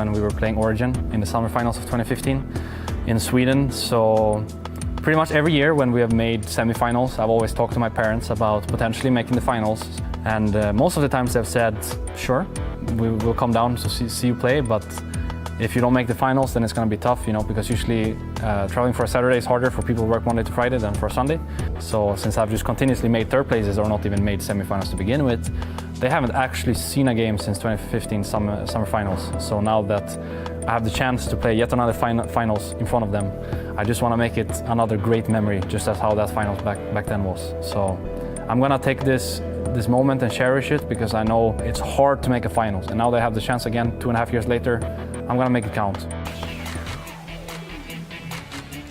when we were playing Origin in the summer finals of 2015 in Sweden. So pretty much every year when we have made semifinals, I've always talked to my parents about potentially making the finals. And most of the times they've said, sure, we will come down to see you play, but if you don't make the finals, then it's going to be tough, because usually traveling for a Saturday is harder for people who work Monday to Friday than for a Sunday. So since I've just continuously made third places or not even made semifinals to begin with, they haven't actually seen a game since 2015 summer finals. So now that I have the chance to play yet another finals in front of them, I just want to make it another great memory, just as how that finals back then was. So I'm going to take this moment and cherish it, because I know it's hard to make a finals. And now they have the chance again 2.5 years later. I'm going to make it count.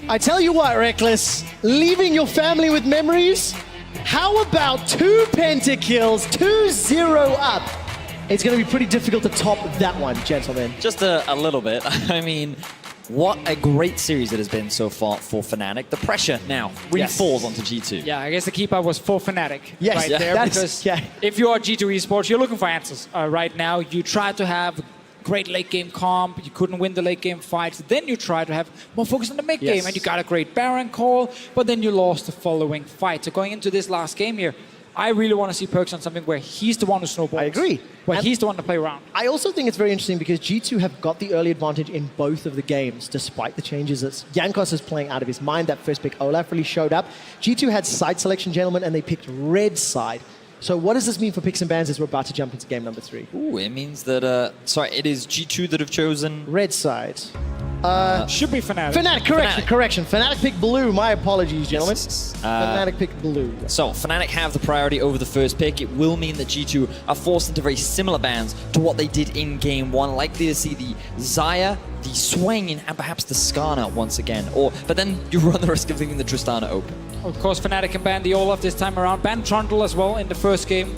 I tell you what, Reckless, leaving your family with memories? How about 2 pentakills, 2-0 up? It's going to be pretty difficult to top that one, gentlemen. Just a little bit. I mean, what a great series it has been so far for Fnatic. The pressure now really falls onto G2. Yeah, I guess the keep up was for Fnatic Yes, right there. Because if you are G2 Esports, you're looking for answers right now. You try to have great late game comp, you couldn't win the late game fights, then you try to have more focus on the mid game, and you got a great Baron call, but then you lost the following fight. So going into this last game here, I really want to see Perkz on something where he's the one who snowballs. I agree. Where he's the one to play around. I also think it's very interesting because G2 have got the early advantage in both of the games, despite the changes. Jankos is playing out of his mind. That first pick, Olaf, really showed up. G2 had side selection, gentlemen, and they picked red side. So what does this mean for picks and bans as we're about to jump into game number 3? Ooh, it means that, sorry, it is G2 that have chosen... Red side. Should be Fnatic. Fnatic, correction. Fnatic picked blue. My apologies, gentlemen. Fnatic picked blue. So, Fnatic have the priority over the first pick. It will mean that G2 are forced into very similar bans to what they did in Game 1. Likely to see the Xayah, the Swain, and perhaps the Skarner once again. But then you run the risk of leaving the Tristana open. Of course, Fnatic can ban the Olaf this time around. Ban Trundle as well in the first game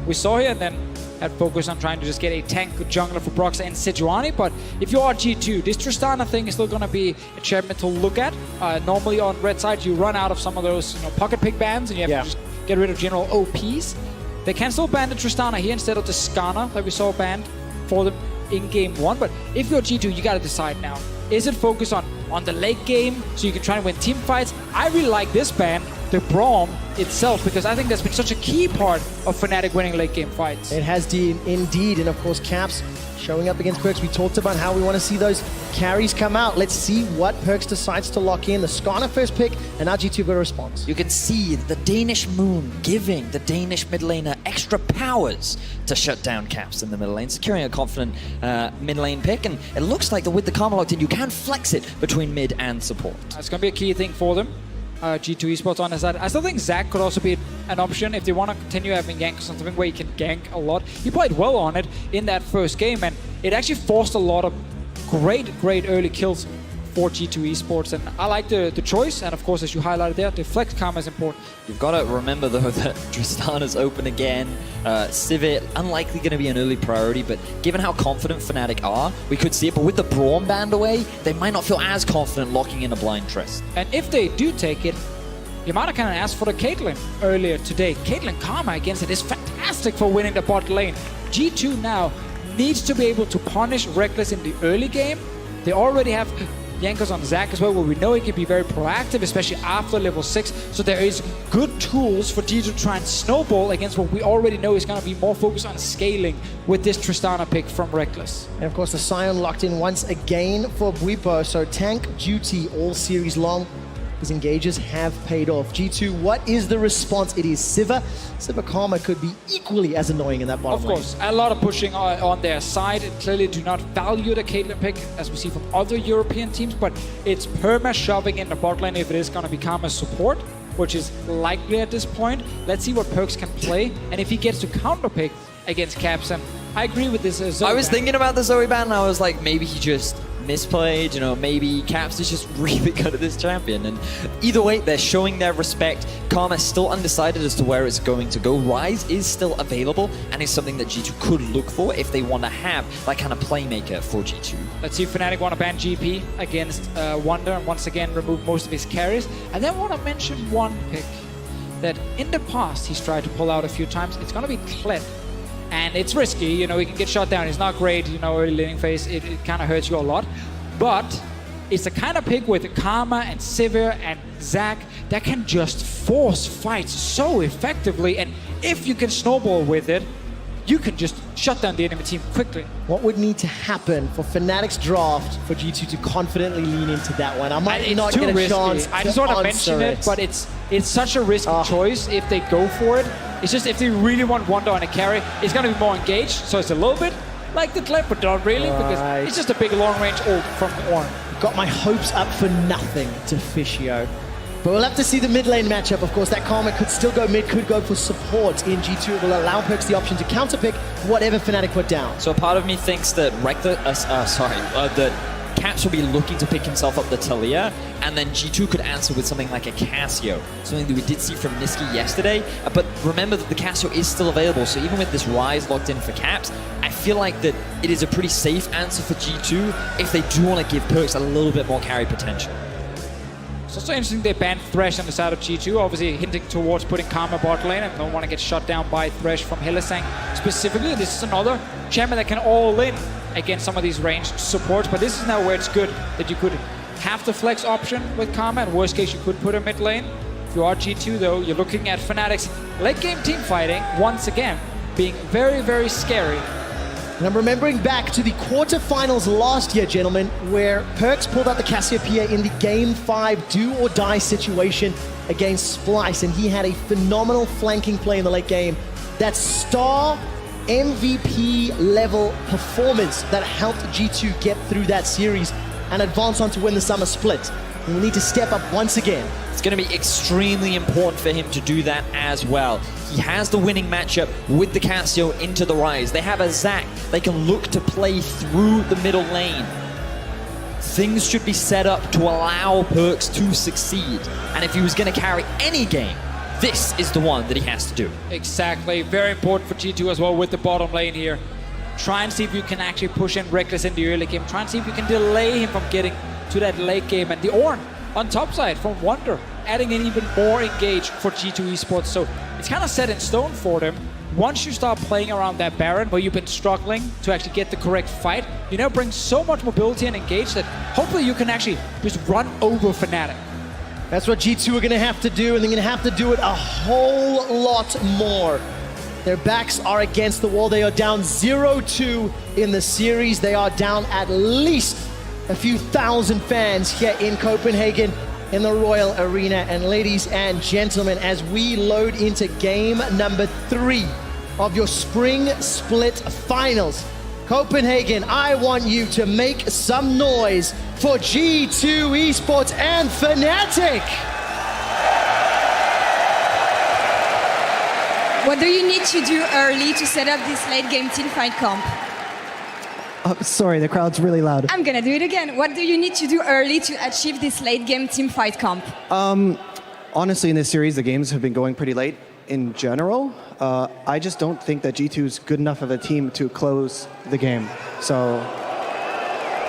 we saw here, and then had focus on trying to just get a tank jungler for Broxah and Sejuani. But if you are G2, this Tristana thing is still going to be a champion to look at. Normally on red side, you run out of some of those pocket pick bans, and you have to just get rid of general OPs. They can still ban the Tristana here instead of the Skarner that we saw banned for them in Game 1. But if you're G2, you got to decide now. Is it focused on the late game so you can try and win team fights? I really like this ban, the Braum itself, because I think that's been such a key part of Fnatic winning late game fights. It has indeed, and of course Caps showing up against Perkz. We talked about how we want to see those carries come out. Let's see what Perkz decides to lock in. The Skarner first pick, and now G2 got a response. You can see the Danish Moon giving the Danish mid laner extra powers to shut down Caps in the middle lane, securing a confident mid lane pick, and it looks like that with the Karma locked in, you can flex it between mid and support. That's going to be a key thing for them. G2 Esports on his side. I still think Zac could also be an option if they want to continue having ganks or something where you can gank a lot. He played well on it in that first game, and it actually forced a lot of great early kills for G2 Esports, and I like the choice, and of course, as you highlighted there, the flex karma is important. You've got to remember, though, that Tristana's open again. Sivir, unlikely going to be an early priority, but given how confident Fnatic are, we could see it, but with the Braum banned away, they might not feel as confident locking in a blind Trist. And if they do take it, Yamada kind of asked for the Caitlyn earlier today. Caitlyn Karma against it is fantastic for winning the bot lane. G2 now needs to be able to punish Reckless in the early game. They already have Jankos on Zac as well, where we know he can be very proactive, especially after level 6. So there is good tools for G2 to try and snowball against what we already know is going to be more focused on scaling with this Tristana pick from Reckless. And of course, the Sion locked in once again for Bwipo. So tank duty all series long. His engages have paid off. G2, what is the response? It is Sivir. Sivir Karma could be equally as annoying in that bottom lane. Of course, a lot of pushing on their side. It clearly do not value the Caitlyn pick, as we see from other European teams, but it's perma shoving in the bot lane if it is going to become a support, which is likely at this point. Let's see what Perkz can play, and if he gets to counter pick against Caps. And I agree with this Zoe I was ban. thinking about the Zoe ban, and I was like, maybe he just misplayed, maybe Caps is just really good at this champion. And either way, they're showing their respect. Karma's still undecided as to where it's going to go. Rise is still available, and is something that G2 could look for if they want to have that kind of playmaker for G2. Let's see if Fnatic want to ban GP against Wonder, and once again remove most of his carries. And then want to mention one pick that in the past he's tried to pull out a few times. It's going to be Kled. And it's risky, you know, he can get shot down. He's not great, you know, early laning phase. It kind of hurts you a lot. But it's the kind of pick with Karma and Sivir and Zac that can just force fights so effectively. And if you can snowball with it, you can just shut down the enemy team quickly. What would need to happen for Fnatic's draft for G2 to confidently lean into that one? I might not get a chance I just want to mention it, but it's such a risky choice if they go for it. It's just if they really want Wonder on a carry, it's going to be more engaged. So it's a little bit like the clip, but not really, because it's just a big long-range ult from Ornn. Got my hopes up for nothing to Fischio. But we'll have to see the mid lane matchup. Of course, that Karma could still go mid, could go for support in G2. It will allow Perkz the option to counterpick whatever Fnatic put down. So a part of me thinks that that Caps will be looking to pick himself up the Talia, and then G2 could answer with something like a Casio, something that we did see from Nisqy yesterday. But remember that the Casio is still available, so even with this Rise locked in for Caps, I feel like that it is a pretty safe answer for G2 if they do want to give Perkz a little bit more carry potential. It's also interesting they banned Thresh on the side of G2, obviously hinting towards putting Karma bot lane and don't want to get shut down by Thresh from Hylissang. Specifically, this is another champion that can all in against some of these ranged supports, but this is now where it's good that you could have the flex option with Karma, and worst case you could put a mid lane. If you are G2 though, you're looking at Fnatic's late game team fighting once again being very, very scary. And I'm remembering back to the quarterfinals last year, gentlemen, where Perkz pulled out the Cassiopeia in the Game 5 do-or-die situation against Splice, and he had a phenomenal flanking play in the late game. That star MVP level performance that helped G2 get through that series and advance on to win the summer split. And we'll need to step up once again. It's going to be extremely important for him to do that as well. He has the winning matchup with the Casio into the Rise. They have a Zac they can look to play through the middle lane. Things should be set up to allow Perkz to succeed. And if he was going to carry any game, this is the one that he has to do. Exactly. Very important for G2 as well with the bottom lane here. Try and see if you can actually push in Reckless in the early game. Try and see if you can delay him from getting to that late game. And the Ornn on top side from Wonder, adding in even more engage for G2 Esports. So it's kind of set in stone for them. Once you start playing around that Baron where you've been struggling to actually get the correct fight, you now bring so much mobility and engage that hopefully you can actually just run over Fnatic. That's what G2 are going to have to do, and they're going to have to do it a whole lot more. Their backs are against the wall. They are down 0-2 in the series. They are down at least a few thousand fans here in Copenhagen in the Royal Arena. And ladies and gentlemen, as we load into game number 3 of your spring split finals, Copenhagen, I want you to make some noise for G2 Esports and Fnatic. What do you need to do early to set up this late game teamfight comp? Sorry, the crowd's really loud. I'm gonna do it again. What do you need to do early to achieve this late game teamfight comp? Honestly, in this series, the games have been going pretty late in general. I just don't think that G2 is good enough of a team to close the game. So.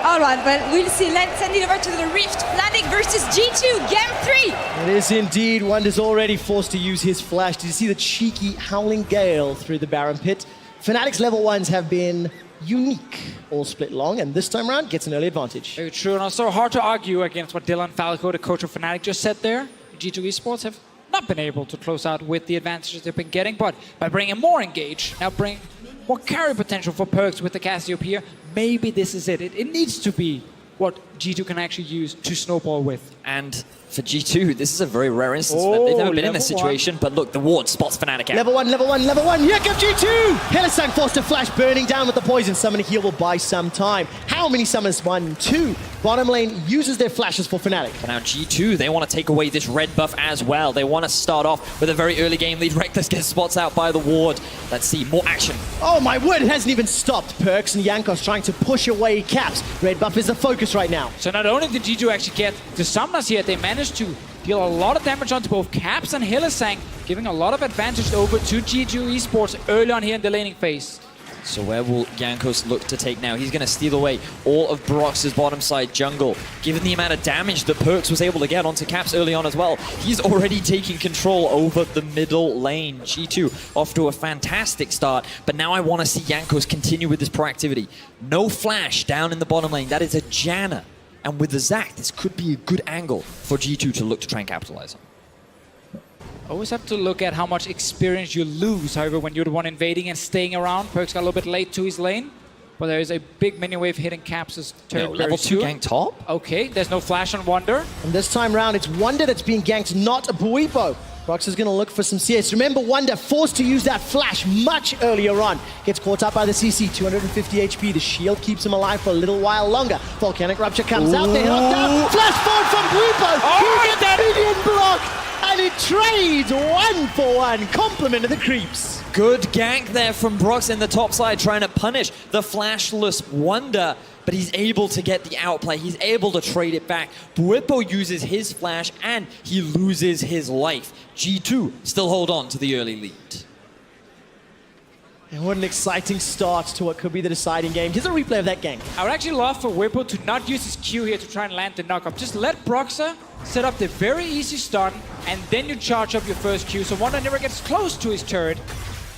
All right, but we'll see. Let's send it over to the Rift. Fnatic versus G2, game 3. It is indeed. Wonder's already forced to use his flash. Did you see the cheeky howling gale through the Baron pit? Fnatic's level 1s have been unique all split long, and this time around gets an early advantage. Very true, and also hard to argue against what Dylan Falco, the coach of Fnatic, just said there. G2 Esports have not been able to close out with the advantages they've been getting, but by bringing more engage, now bring more carry potential for Perkz with the Cassiopeia, maybe this is it. It needs to be what G2 can actually use to snowball with. And for G2, this is a very rare instance. They've never been in this situation, but look, the ward spots Fnatic out. Level 1, level 1, level 1. Here comes G2! Hylissang forced to flash, burning down with the poison. Summoning heal will buy some time. How many summons? 1, 2. Bottom lane uses their flashes for Fnatic. But now G2, they want to take away this red buff as well. They want to start off with a very early game lead. Reckless gets spots out by the ward. Let's see, more action. Oh my word, it hasn't even stopped. Perkz and Jankos trying to push away Caps. Red buff is the focus right now. So not only did G2 actually get the summoners here, they managed to deal a lot of damage onto both Caps and Hylissang, giving a lot of advantage over to G2 Esports early on here in the laning phase. So where will Jankos look to take now? He's going to steal away all of Brox's bottom side jungle. Given the amount of damage that Perkz was able to get onto Caps early on as well, he's already taking control over the middle lane. G2 off to a fantastic start, but now I want to see Jankos continue with this proactivity. No flash down in the bottom lane. That is a Janna. And with the Zac, this could be a good angle for G2 to look to try and capitalize on. Always have to look at how much experience you lose, however, when you're the one invading and staying around. Perkz got a little bit late to his lane, but there is a big minion wave hitting Caps' turret. Level 2 gank top? Okay, there's no flash on Wonder. And this time round, it's Wonder that's being ganked, not Buipo. Brox is going to look for some CS. Remember, Wonder forced to use that flash much earlier on. Gets caught up by the CC, 250 HP. The shield keeps him alive for a little while longer. Volcanic Rupture comes out, they knock down. Flash forward from Buipo. He gets minion blocked. And it trades 1-for-1. Compliment to the creeps. Good gank there from Brox in the top side, trying to punish the flashless Wonder, but he's able to get the outplay. He's able to trade it back. Buipo uses his flash, and he loses his life. G2 still hold on to the early lead. And what an exciting start to what could be the deciding game. Here's a replay of that game. I would actually love for Buipo to not use his Q here to try and land the knockup. Just let Broxer set up the very easy stun, and then you charge up your first Q, so Wonder never gets close to his turret.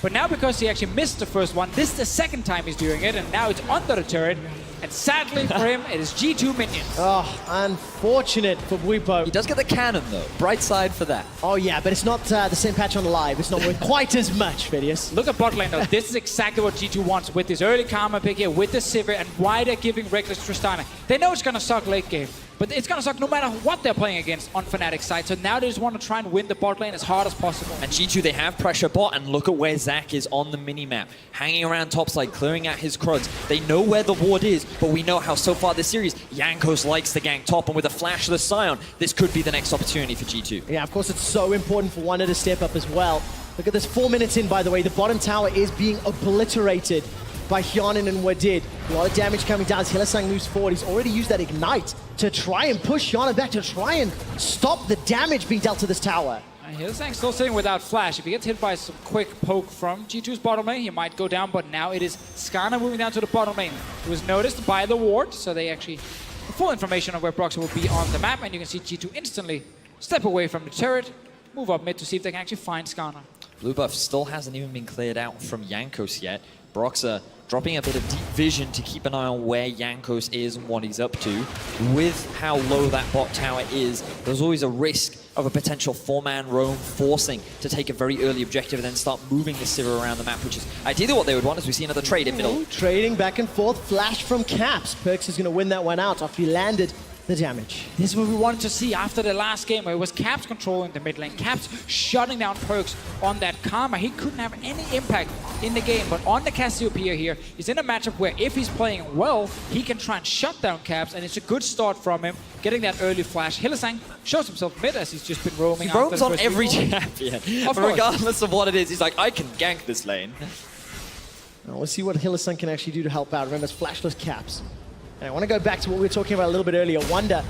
But now, because he actually missed the first one, this is the second time he's doing it, and now it's under the turret. And sadly for him, it is G2 minions. Oh, unfortunate for Buipo. He does get the cannon, though. Bright side for that. Oh, yeah, but it's not the same patch on live. It's not worth quite as much, Phidias. Look at bot lane, though. This is exactly what G2 wants with this early Karma pick here, with the Sivir, and why they're giving Reckless Tristana. They know it's going to suck late game, but it's going to suck no matter what they're playing against on Fnatic's side. So now they just want to try and win the bot lane as hard as possible. And G2, they have pressure bot, and look at where Zac is on the minimap. Hanging around topside, clearing out his cruds. They know where the ward is, but we know how so far this series, Jankos likes to gank top, and with a flashless Scion, this could be the next opportunity for G2. Yeah, of course, it's so important for Wonder to step up as well. Look at this, 4 minutes in, by the way. The bottom tower is being obliterated by Hyanin and Wadid. A lot of damage coming down as Hylissang moves forward. He's already used that Ignite to try and push Hyanin back, to try and stop the damage being dealt to this tower. Hylissang's still sitting without flash. If he gets hit by some quick poke from G2's bottom lane, he might go down, but now it is Skarner moving down to the bottom lane. It was noticed by the ward, so they actually the full information of where Broxer will be on the map, and you can see G2 instantly step away from the turret, move up mid to see if they can actually find Skarner. Blue buff still hasn't even been cleared out from Jankos yet. Broxer dropping a bit of deep vision to keep an eye on where Jankos is and what he's up to. With how low that bot tower is, there's always a risk of a potential 4-man roam forcing to take a very early objective and then start moving the Sivir around the map, which is ideally what they would want as we see another trade in middle. Trading back and forth, flash from Caps. Perkz is going to win that one out after he landed the damage. This is what we wanted to see after the last game, where it was Caps controlling the mid lane, Caps shutting down Perkz on that Karma. He couldn't have any impact in the game, but on the Cassiopeia here, he's in a matchup where if he's playing well, he can try and shut down Caps, and it's a good start from him, getting that early flash. Hylissang shows himself mid as he's just been roaming. He roams on every champion, but regardless of what it is, he's like, I can gank this lane. Now we'll see what Hylissang can actually do to help out. Remember, it's flashless Caps. And I want to go back to what we were talking about a little bit earlier. Wonder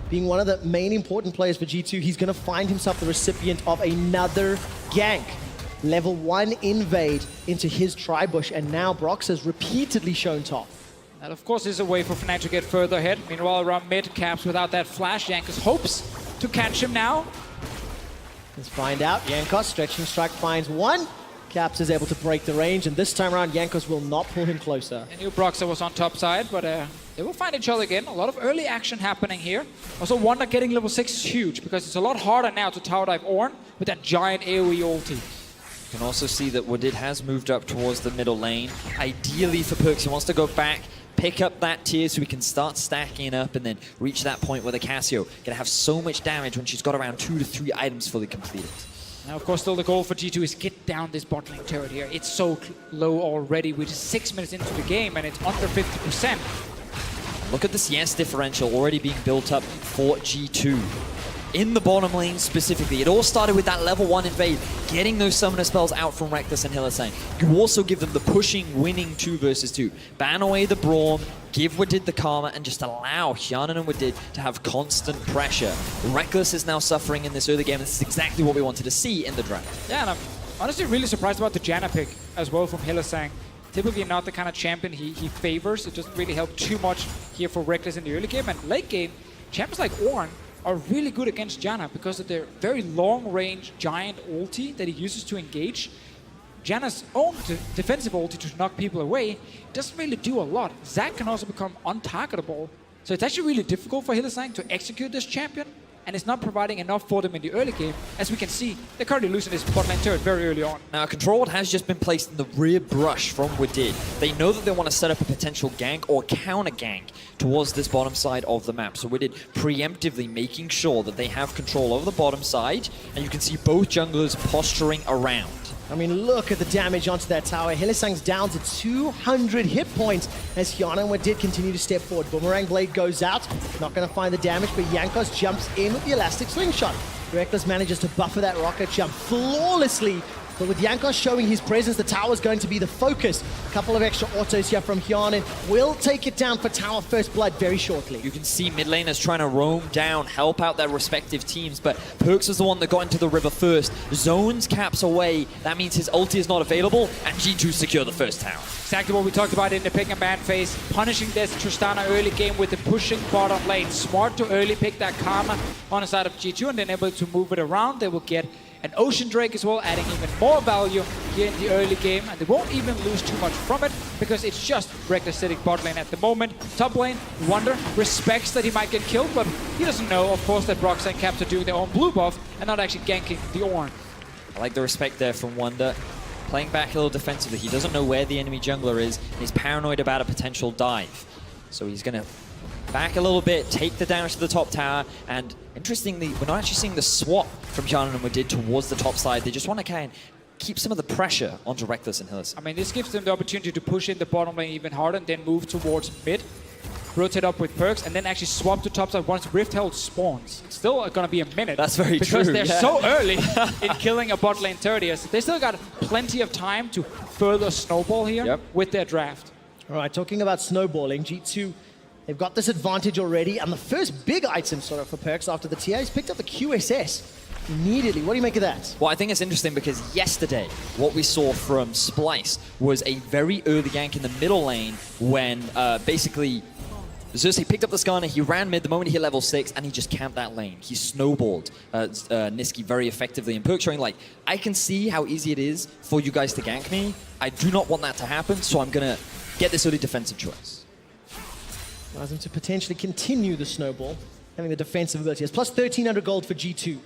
being one of the main important players for G2. He's going to find himself the recipient of another gank. Level 1 invade into his tri-bush, and now Brox has repeatedly shown top. That, of course, is a way for Fnatic to get further ahead. Meanwhile, around mid, Caps without that flash. Jankos hopes to catch him now. Let's find out. Jankos, stretching strike, finds one. Caps is able to break the range, and this time around, Jankos will not pull him closer. I knew Broxer was on top side, but they will find each other again. A lot of early action happening here. Also, Wonder getting level 6 is huge, because it's a lot harder now to tower dive Ornn with that giant AoE ulti. You can also see that Wadid has moved up towards the middle lane. Ideally for Perkz, he wants to go back, pick up that tier so we can start stacking up and then reach that point where the Cassio can have so much damage when she's got around 2 to 3 items fully completed. Now, of course, still the goal for G2 is get down this bot lane turret here. It's so low already. We're just 6 minutes into the game, and it's under 50%. Look at the CS differential already being built up for G2. In the bottom lane specifically, it all started with that level 1 invade, getting those summoner spells out from Reckless and Hylissang. You also give them the pushing, winning 2 versus 2. Ban away the Braum, give Wadid the Karma, and just allow Hyanin and Wadid to have constant pressure. Reckless is now suffering in this early game, and this is exactly what we wanted to see in the draft. Yeah, and I'm honestly really surprised about the Janna pick as well from Hylissang. typically not the kind of champion he favors. It doesn't really help too much here for Reckless in the early game. And late game, champions like Ornn are really good against Janna because of their very long-range giant ulti that he uses to engage. Janna's own defensive ulti to knock people away doesn't really do a lot. Zac can also become untargetable. So it's actually really difficult for Hylissang to execute this champion, and it's not providing enough for them in the early game. As we can see, they're currently losing this bot lane turret very early on. Now, Control has just been placed in the rear brush from Wadid. They know that they want to set up a potential gank or counter gank towards this bottom side of the map. So Wadid preemptively making sure that they have control over the bottom side, and you can see both junglers posturing around. I mean, look at the damage onto that tower. Hylissang's down to 200 hit points as Hyana and Wadid continue to step forward. Boomerang Blade goes out, not going to find the damage, but Jankos jumps in with the Elastic Slingshot. Reckless manages to buffer that rocket jump flawlessly, but with Jankos showing his presence, the tower's going to be the focus. A couple of extra autos here from Hyana will take it down for tower first blood very shortly. You can see mid laners trying to roam down, help out their respective teams, but Perkz is the one that got into the river first. Zones caps away, that means his ulti is not available, and G2 secure the first tower. Exactly what we talked about in the pick and ban phase. Punishing this Tristana early game with the pushing bottom lane. Smart to early pick that Karma on the side of G2 and then able to move it around. They will get an Ocean Drake as well, adding even more value here in the early game. And they won't even lose too much from it because it's just Reckless sitting bot lane at the moment. Top lane, Wonder respects that he might get killed, but he doesn't know, of course, that Brox and Caps are doing their own blue buff and not actually ganking the Ornn. I like the respect there from Wonder. Playing back a little defensively. He doesn't know where the enemy jungler is, and he's paranoid about a potential dive. So he's going to back a little bit, take the damage to the top tower, and interestingly, we're not actually seeing the swap from Hyana and Wadid towards the top side. They just want to kind of keep some of the pressure onto Reckless and Hylissang. I mean, this gives them the opportunity to push in the bottom lane even harder and then move towards mid, rotate up with Perkz, and then actually swap to top side once Rift Herald spawns. It's still going to be a minute. That's very because true. Because they're so early in killing a bot lane turret here. So they still got plenty of time to further snowball here with their draft. All right, talking about snowballing, G2, they've got this advantage already, and the first big item sort of for Perkz after the TA is picked up the QSS immediately. What do you make of that? Well, I think it's interesting because yesterday, what we saw from Splice was a very early gank in the middle lane when basically Xerxes picked up the Skarner, he ran mid the moment he hit level 6, and he just camped that lane. He snowballed Niski very effectively, and Perkz showing like, I can see how easy it is for you guys to gank me. I do not want that to happen, so I'm going to get this early defensive choice. Allows them to potentially continue the snowball, having the defensive ability. It's plus 1,300 gold for G2.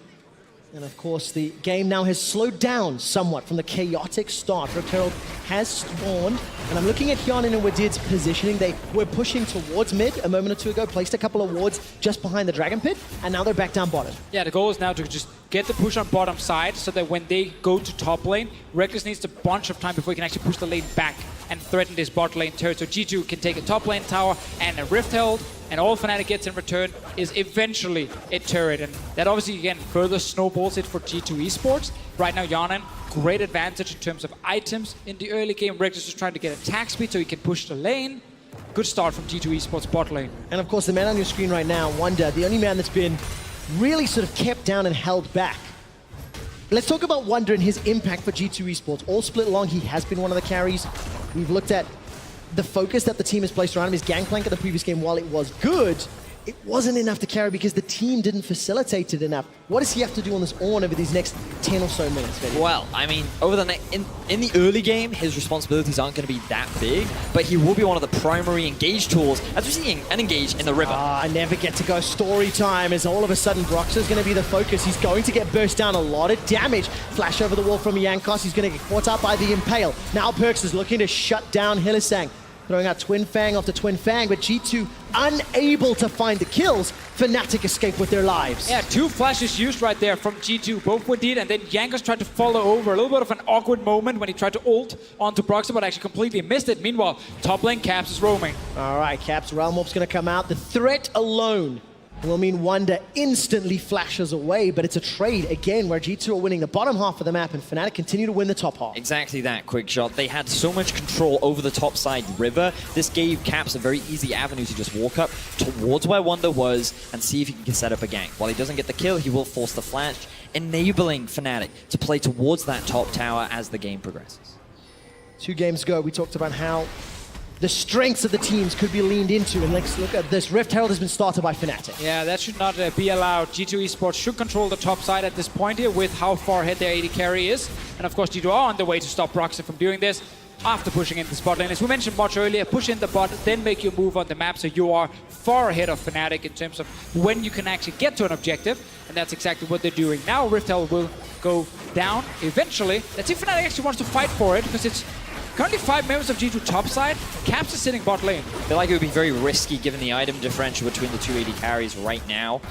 And of course, the game now has slowed down somewhat from the chaotic start. Rift Herald has spawned, and I'm looking at Hyana and Wadid's positioning. They were pushing towards mid a moment or two ago, placed a couple of wards just behind the Dragon Pit, and now they're back down bottom. Yeah, the goal is now to just get the push on bottom side so that when they go to top lane, Reckless needs a bunch of time before he can actually push the lane back and threaten this bot lane turret. So G2 can take a top lane tower and a Rift Herald, and all Fnatic gets in return is eventually a turret. And that obviously, again, further snowballs it for G2 Esports. Right now, Yanan, great advantage in terms of items in the early game. Reckless is trying to get attack speed so he can push the lane. Good start from G2 Esports bot lane. And of course, the man on your screen right now, Wonder, the only man that's been really sort of kept down and held back. Let's talk about Wonder and his impact for G2 Esports. All split long, he has been one of the carries. We've looked at the focus that the team has placed around him. His gangplank at the previous game, while it was good, it wasn't enough to carry because the team didn't facilitate it enough. What does he have to do on this Ornn over these next 10 or so minutes, Vinny? Well, I mean, over the in the early game, his responsibilities aren't going to be that big, but he will be one of the primary engage tools as we're seeing an engage in the river. I never get to go story time as all of a sudden Broxa's going to be the focus. He's going to get burst down, a lot of damage. Flash over the wall from Jankos. He's going to get caught out by the Impale. Now Perkz is looking to shut down Hylissang. Throwing out Twin Fang after Twin Fang, but G2 unable to find the kills. Fnatic escape with their lives. Yeah, 2 flashes used right there from G2, both Wadid, and then Jankos tried to follow over. A little bit of an awkward moment when he tried to ult onto Broxah, but actually completely missed it. Meanwhile, top lane Caps is roaming. All right, Caps, Realm Warp's going to come out. The threat alone will mean Wonder instantly flashes away, but it's a trade again where G2 are winning the bottom half of the map and Fnatic continue to win the top half. Exactly that, quick shot. They had so much control over the top side river. This gave Caps a very easy avenue to just walk up towards where Wonder was and see if he can set up a gank. While he doesn't get the kill, he will force the flash, enabling Fnatic to play towards that top tower as the game progresses. 2 games ago, we talked about how the strengths of the teams could be leaned into, and let's look at this. Rift Herald has been started by Fnatic. Yeah, that should not be allowed. G2 Esports should control the top side at this point here with how far ahead their AD carry is. And of course, G2 are on the way to stop Broxah from doing this after pushing into the spot lane. As we mentioned much earlier, push in the bot, then make your move on the map so you are far ahead of Fnatic in terms of when you can actually get to an objective. And that's exactly what they're doing. Now Rift Herald will go down eventually. Let's see if Fnatic actually wants to fight for it, because it's currently 5 members of G2 topside. Caps is sitting bot lane. I feel like it would be very risky given the item differential between the 2 AD carries right now.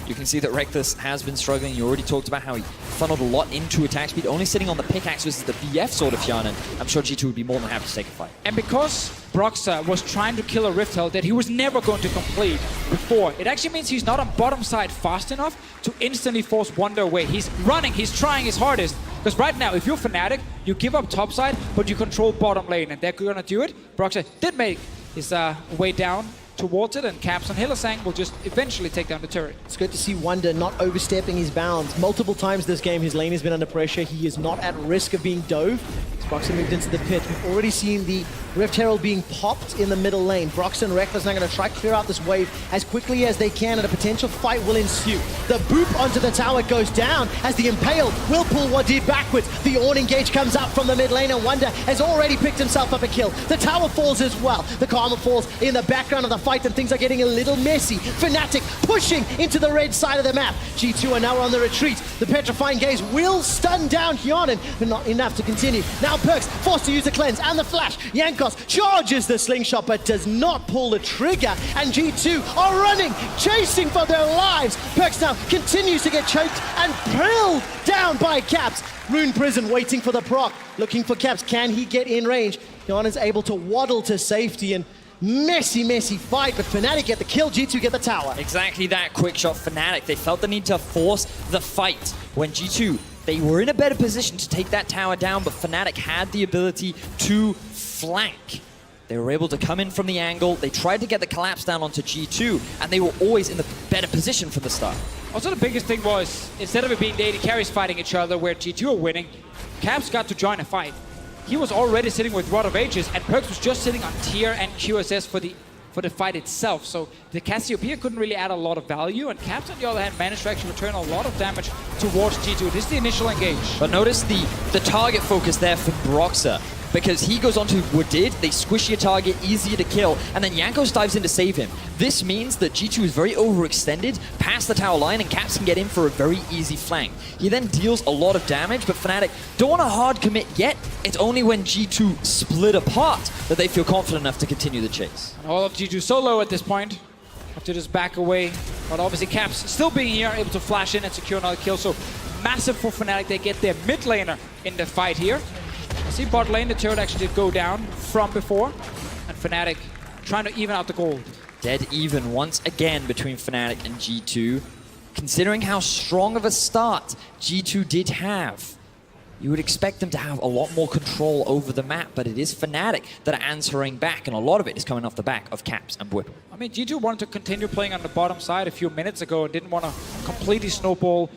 You can see that Reckless has been struggling. You already talked about how he funneled a lot into attack speed, only sitting on the pickaxe versus the BF sword of Hyanan. I'm sure G2 would be more than happy to take a fight. And because Broxah was trying to kill a Rift Herald that he was never going to complete before, it actually means he's not on bottom side fast enough to instantly force Wonder away. He's running, he's trying his hardest. Because right now, if you're Fnatic, you give up top side, but you control bottom lane, and they're gonna do it. Broxah did make his way down towards it, and Caps and Hylissang will just eventually take down the turret. It's good to see Wonder not overstepping his bounds. Multiple times this game, his lane has been under pressure. He is not at risk of being dove. Broxah moved into the pit. We've already seen the Rift Herald being popped in the middle lane. Broxah and Reckless now going to try to clear out this wave as quickly as they can, and a potential fight will ensue. The boop onto the tower goes down as the Impale will pull Wadid backwards. The Orn engage comes out from the mid lane, and Wonder has already picked himself up a kill. The tower falls as well. The Karma falls in the background of the fight, and things are getting a little messy. Fnatic pushing into the red side of the map. G2 are now on the retreat. The Petrifying Gaze will stun down Hyanan, but not enough to continue. Now Perkz forced to use the cleanse and the flash. Jankos charges the slingshot but does not pull the trigger, and G2 are running, chasing for their lives. Perkz now continues to get choked and pulled down by Caps. Rune Prison waiting for the proc, looking for Caps. Can he get in range? Hyanan's able to waddle to safety, and messy fight, but Fnatic get the kill, G2 get the tower. Exactly that, quick shot Fnatic. They felt the need to force the fight when G2, they were in a better position to take that tower down, but Fnatic had the ability to flank. They were able to come in from the angle, they tried to get the collapse down onto G2, and they were always in the better position from the start. Also, the biggest thing was, instead of it being the AD carries fighting each other where G2 are winning, Caps got to join a fight. He was already sitting with Rod of Ages, and Perkz was just sitting on tier and QSS for the fight itself. So the Cassiopeia couldn't really add a lot of value, and Caps, on the other hand, managed to actually return a lot of damage towards G2. This is the initial engage. But notice the target focus there for Broxah, because he goes onto Wadid, they squish your target, easier to kill, and then Jankos dives in to save him. This means that G2 is very overextended past the tower line, and Caps can get in for a very easy flank. He then deals a lot of damage, but Fnatic don't want to hard commit yet. It's only when G2 split apart that they feel confident enough to continue the chase. And all of G2 so low at this point, have to just back away. But obviously Caps still being here, able to flash in and secure another kill. So massive for Fnatic. They get their mid laner in the fight here. I see bot lane, the turret actually did go down from before, and Fnatic trying to even out the gold. Dead even once again between Fnatic and G2. Considering how strong of a start G2 did have, you would expect them to have a lot more control over the map, but it is Fnatic that are answering back, and a lot of it is coming off the back of Caps and Whipple. I mean, G2 wanted to continue playing on the bottom side a few minutes ago and didn't want to completely snowball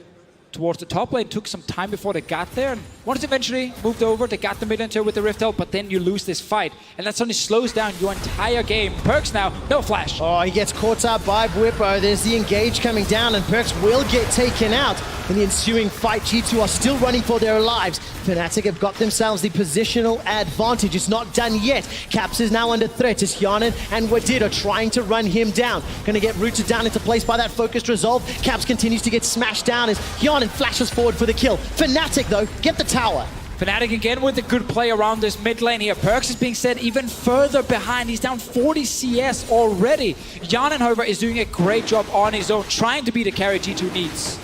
towards the top lane. Took some time before they got there, and once eventually moved over, they got the mid lane turret with the Rift Herald, but then you lose this fight, and that suddenly slows down your entire game. Perkz now, no flash. Oh, he gets caught up by Bwippo. There's the engage coming down, and Perkz will get taken out. In the ensuing fight, G2 are still running for their lives. Fnatic have got themselves the positional advantage. It's not done yet. Caps is now under threat as Hyanan and Wadid are trying to run him down. Gonna get rooted down into place by that focused resolve. Caps continues to get smashed down as Hyanan flashes forward for the kill. Fnatic, though, get the tower. Fnatic again with a good play around this mid lane here. Perkz is being set even further behind. He's down 40 CS already. Hyanan, however, is doing a great job on his own, trying to be the carry G2 needs.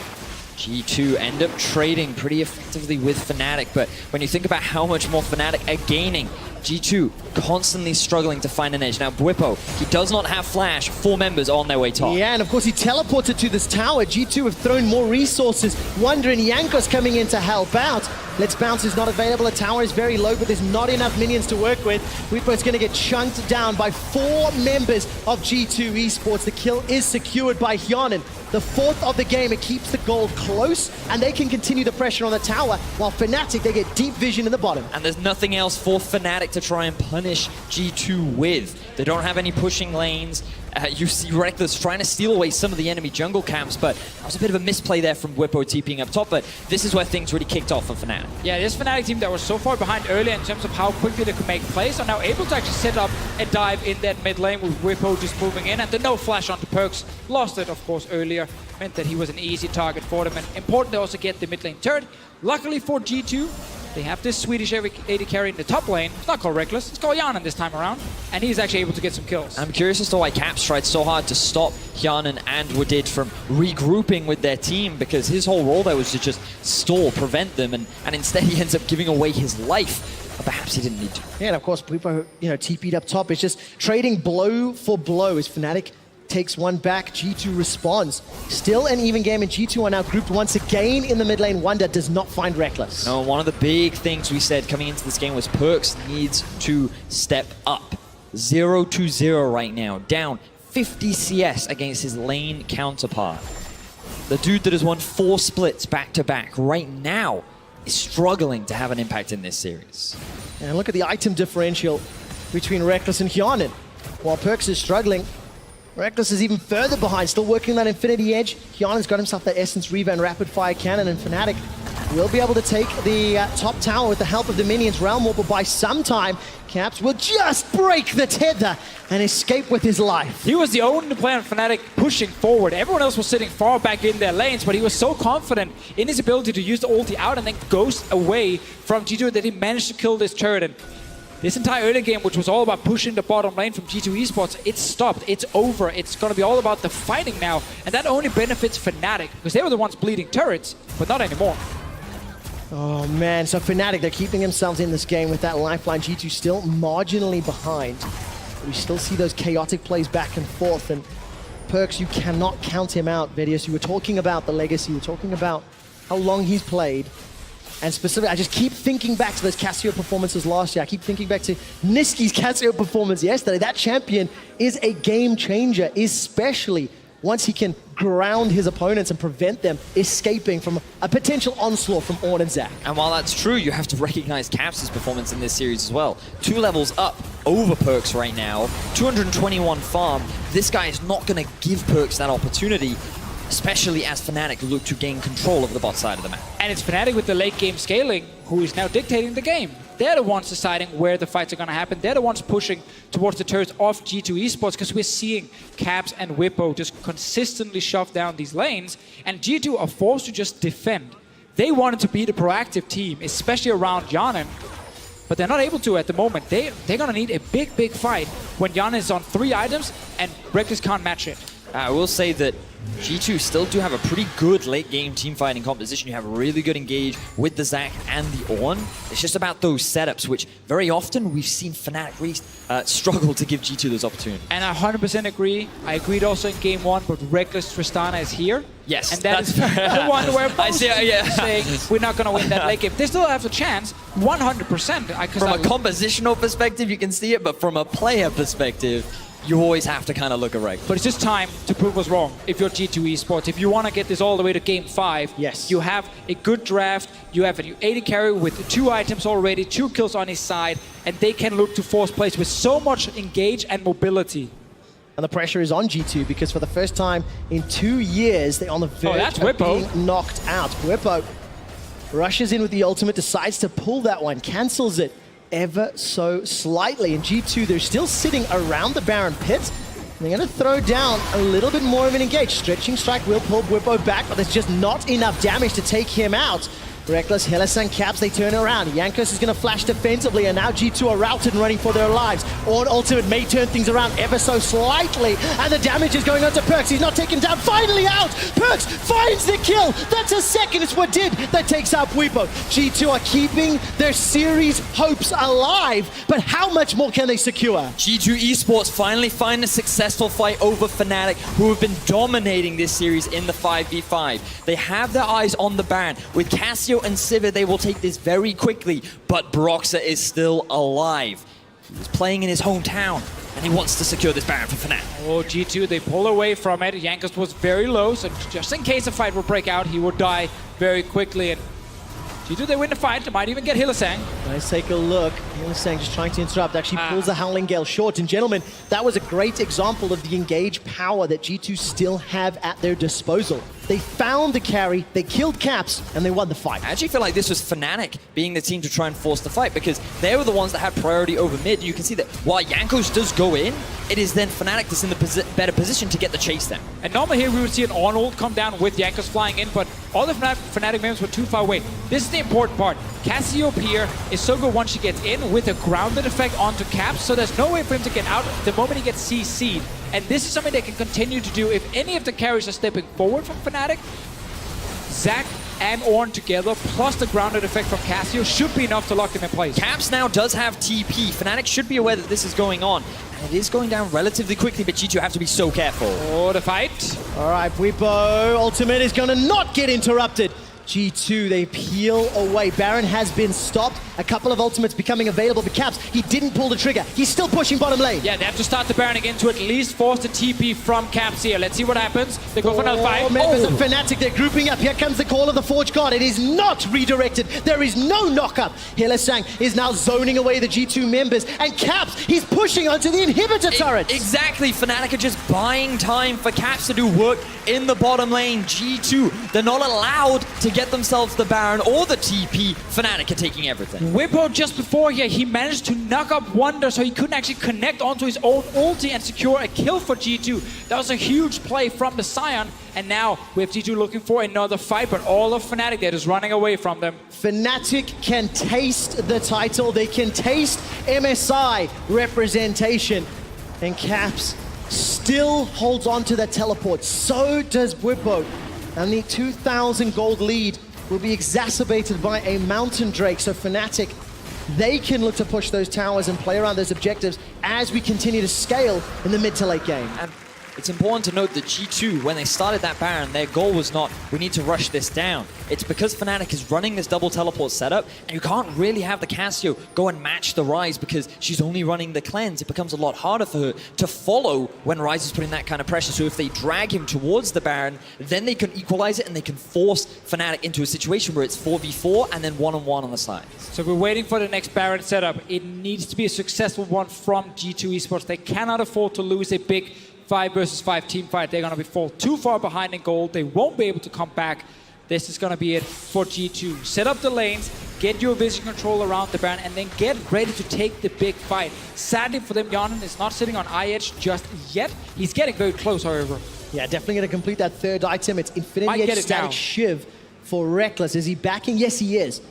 G2 end up trading pretty effectively with Fnatic, but when you think about how much more Fnatic are gaining, G2 constantly struggling to find an edge. Now Bwippo, he does not have flash, 4 members on their way top. Yeah, and of course he teleported to this tower. G2 have thrown more resources. Wonder and Jankos coming in to help out. Let's Bounce is not available. The tower is very low, but there's not enough minions to work with. Bwippo's going to get chunked down by 4 members of G2 Esports. The kill is secured by Hyanan. the fourth of the game. It keeps the gold close, and they can continue the pressure on the tower, while Fnatic, they get deep vision in the bottom. And there's nothing else for Fnatic to try and punish G2 with. They don't have any pushing lanes. You see Reckless trying to steal away some of the enemy jungle camps, but that was a bit of a misplay there from Whippo TPing up top, but this is where things really kicked off for Fnatic. Yeah, this Fnatic team that was so far behind earlier in terms of how quickly they could make plays are now able to actually set up and dive in that mid lane with Whippo just moving in, and the no flash onto Perks. Lost it, of course, earlier. Meant that he was an easy target for them, and important to also get the mid lane turret. Luckily for G2, they have this Swedish AD carry in the top lane. It's not called Reckless, it's called Hjanen this time around. And he's actually able to get some kills. I'm curious as to why Caps tried so hard to stop Hjanen and Wadid from regrouping with their team, because his whole role there was to just stall, prevent them, and instead he ends up giving away his life. But perhaps he didn't need to. Yeah, and of course, Whippo, TP'd up top. It's just trading blow for blow as Fnatic takes one back, G2 responds. Still an even game, and G2 are now grouped once again in the mid lane. Wonder does not find Reckless. No, one of the big things we said coming into this game was Perks needs to step up. 0-0 right now, down 50 CS against his lane counterpart. The dude that has won 4 splits back-to-back right now is struggling to have an impact in this series. And look at the item differential between Reckless and Hjanen. While Perks is struggling, Reckless is even further behind, still working that Infinity Edge. Hjanen's got himself that Essence Reaver and Rapid Fire Cannon, and Fnatic will be able to take the top tower with the help of the minions. Realm Warper by some time. Caps will just break the tether and escape with his life. He was the only player on Fnatic pushing forward. Everyone else was sitting far back in their lanes, but he was so confident in his ability to use the ulti out and then ghost away from G2 that he managed to kill this turret. And this entire early game, which was all about pushing the bottom lane from G2 Esports, it's stopped, it's over. It's going to be all about the fighting now, and that only benefits Fnatic, because they were the ones bleeding turrets, but not anymore. Oh man, so Fnatic, they're keeping themselves in this game with that lifeline. G2 still marginally behind. We still see those chaotic plays back and forth, and Perks, you cannot count him out. Vedius, you were talking about the legacy, you were talking about how long he's played. And specifically, I just keep thinking back to those Cassio performances last year. I keep thinking back to Niski's Cassio performance yesterday. That champion is a game changer, especially once he can ground his opponents and prevent them escaping from a potential onslaught from Ornn and Zac. And while that's true, you have to recognize Caps' performance in this series as well. 2 levels up over Perks right now, 221 farm. This guy is not going to give Perks that opportunity, especially as Fnatic look to gain control of the bot side of the map. And it's Fnatic with the late game scaling who is now dictating the game. They're the ones deciding where the fights are going to happen. They're the ones pushing towards the turrets of G2 Esports, because we're seeing Caps and Whippo just consistently shove down these lanes, and G2 are forced to just defend. They wanted to be the proactive team, especially around Hjanen, but they're not able to at the moment. They're going to need a big, big fight when Hjanen is on 3 items and Reckless can't match it. I will say that G2 still do have a pretty good late game team fighting composition. You have a really good engage with the Zac and the Ornn. It's just about those setups, which very often we've seen Fnatic really struggle to give G2 those opportunities. And I 100% agree. I agreed also in game 1, but Reckless Tristana is here. Yes, and that's the one where both saying we're not going to win that late game. They still have a chance, 100%. From a compositional perspective, you can see it, but from a player perspective, you always have to kind of look at Reckless. But it's just time to prove us wrong if you're G2 Esports. If you want to get this all the way to game 5, yes, you have a good draft, you have an AD carry with 2 items already, 2 kills on his side, and they can look to force plays with so much engage and mobility. And the pressure is on G2, because for the first time in 2 years, they're on the verge of being knocked out. Whippo rushes in with the ultimate, decides to pull that one, cancels it ever so slightly. And G2, they're still sitting around the Baron pit. They're going to throw down a little bit more of an engage. Stretching Strike will pull Whippo back, but there's just not enough damage to take him out. Reckless, Hillis, and Caps, they turn around. Jankos is going to flash defensively, and now G2 are routed and running for their lives. Ornn ultimate may turn things around ever so slightly, and the damage is going on to Perks. He's not taken down. Finally out! Perks finds the kill! That's a second. It's Wadid that takes out Whippo. G2 are keeping their series hopes alive, but how much more can they secure? G2 Esports finally find a successful fight over Fnatic, who have been dominating this series in the 5v5. They have their eyes on the Baron. With Cassio and Sivir, they will take this very quickly, but Broxah is still alive. He was playing in his hometown, and he wants to secure this Baron for Fnatic. Oh, G2, they pull away from it. Jankos was very low, so just in case a fight will break out, he will die very quickly. And G2, they win the fight. They might even get Hylissang. Let's take a look. Hylissang just trying to interrupt. Actually pulls the Howling Gale short. And gentlemen, that was a great example of the engaged power that G2 still have at their disposal. They found the carry, they killed Caps, and they won the fight. I actually feel like this was Fnatic being the team to try and force the fight, because they were the ones that had priority over mid. You can see that while Jankos does go in, it is then Fnatic that's in the better position to get the chase down. And normally here we would see an on-ult come down with Jankos flying in, but all the Fnatic members were too far away. This is the important part. Cassio here is so good once she gets in with a grounded effect onto Caps, so there's no way for him to get out the moment he gets CC'd. And this is something they can continue to do if any of the carries are stepping forward from Fnatic. Zac and Ornn together, plus the grounded effect from Cassio, should be enough to lock them in place. Caps now does have TP. Fnatic should be aware that this is going on. And it is going down relatively quickly, but G2 have to be so careful. Oh, the fight. All right, Bwipo, ultimate is going to not get interrupted. G2, they peel away. Baron has been stopped. A couple of ultimates becoming available for Caps. He didn't pull the trigger. He's still pushing bottom lane. Yeah, they have to start the Baron again to at least force the TP from Caps here. Let's see what happens. They go for another fight. Members of Fnatic, they're grouping up. Here comes the call of the Forge God. It is not redirected. There is no knockup. Hylissang is now zoning away the G2 members. And Caps, he's pushing onto the inhibitor turret. Exactly. Fnatic are just buying time for Caps to do work in the bottom lane. G2, they're not allowed to get themselves the Baron or the TP. Fnatic are taking everything. Bwipo just before here, he managed to knock up Wonder so he couldn't actually connect onto his own ulti and secure a kill for G2. That was a huge play from the Scion, and now we have G2 looking for another fight, but all of Fnatic, they're just running away from them. Fnatic can taste the title. They can taste MSI representation. And Caps still holds on to that teleport. So does Bwipo. And the 2,000 gold lead will be exacerbated by a Mountain Drake. So Fnatic, they can look to push those towers and play around those objectives as we continue to scale in the mid to late game. And it's important to note that G2, when they started that Baron, their goal was not, we need to rush this down. It's because Fnatic is running this double teleport setup, and you can't really have the Cassio go and match the Ryze because she's only running the cleanse. It becomes a lot harder for her to follow when Ryze is putting that kind of pressure. So if they drag him towards the Baron, then they can equalize it and they can force Fnatic into a situation where it's 4v4 and then one-on-one on the side. So we're waiting for the next Baron setup. It needs to be a successful one from G2 Esports. They cannot afford to lose a big 5 versus 5 team fight. They're going to fall too far behind in gold. They won't be able to come back. This is going to be it for G2. Set up the lanes, get your vision control around the Baron, and then get ready to take the big fight. Sadly for them, Jonan is not sitting on Edge just yet. He's getting very close, however. Yeah, definitely going to complete that third item. It's Infinity Edge Static Shiv for Reckless. Is he backing? Yes, he is.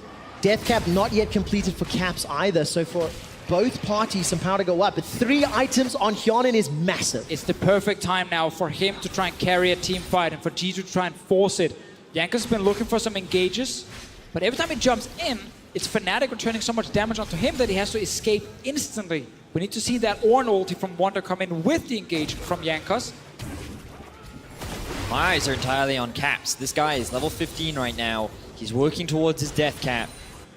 Death Cap not yet completed for Caps either. So for both parties, some power to go up. But 3 items on Hyonin is massive. It's the perfect time now for him to try and carry a team fight and for G2 to try and force it. Jankos has been looking for some engages, but every time he jumps in, it's Fnatic returning so much damage onto him that he has to escape instantly. We need to see that Ornn ulti from Wonder come in with the engagement from Jankos. My eyes are entirely on Caps. This guy is level 15 right now. He's working towards his death cap.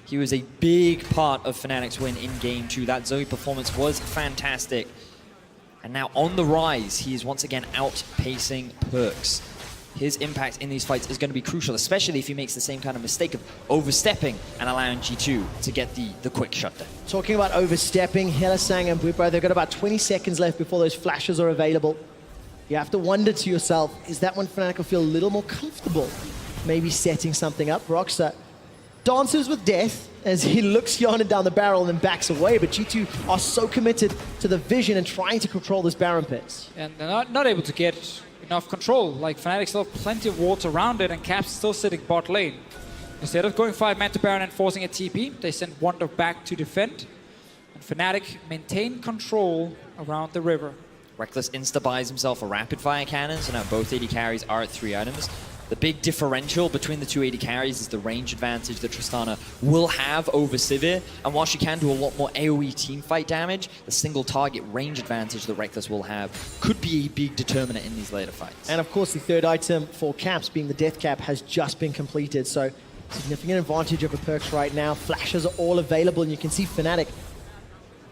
He was a big part of Fnatic's win in Game 2. That Zoe performance was fantastic. And now on the rise, he is once again outpacing Perks. His impact in these fights is going to be crucial, especially if he makes the same kind of mistake of overstepping and allowing G2 to get the quick shutdown. Talking about overstepping, Hylissang and Bwipo, they've got about 20 seconds left before those flashes are available. You have to wonder to yourself, is that when Fnatic will feel a little more comfortable maybe setting something up? Rockstar dances with death as he looks Hyonin down the barrel and then backs away, but G2 are so committed to the vision and trying to control this Baron pit. And they're not able to get enough control. Like, Fnatic still have plenty of wards around it, and Caps still sitting bot lane. Instead of going 5-man to Baron and forcing a TP, they send Wonder back to defend. And Fnatic maintain control around the river. Reckless insta-buys himself a rapid-fire cannon, so now both AD carries are at 3 items. The big differential between the two AD carries is the range advantage that Tristana will have over Sivir, and while she can do a lot more AoE teamfight damage, the single target range advantage that Reckless will have could be a big determinant in these later fights. And of course the third item for Caps, being the death cap, has just been completed, so significant advantage over Perks right now. Flashes are all available, and you can see Fnatic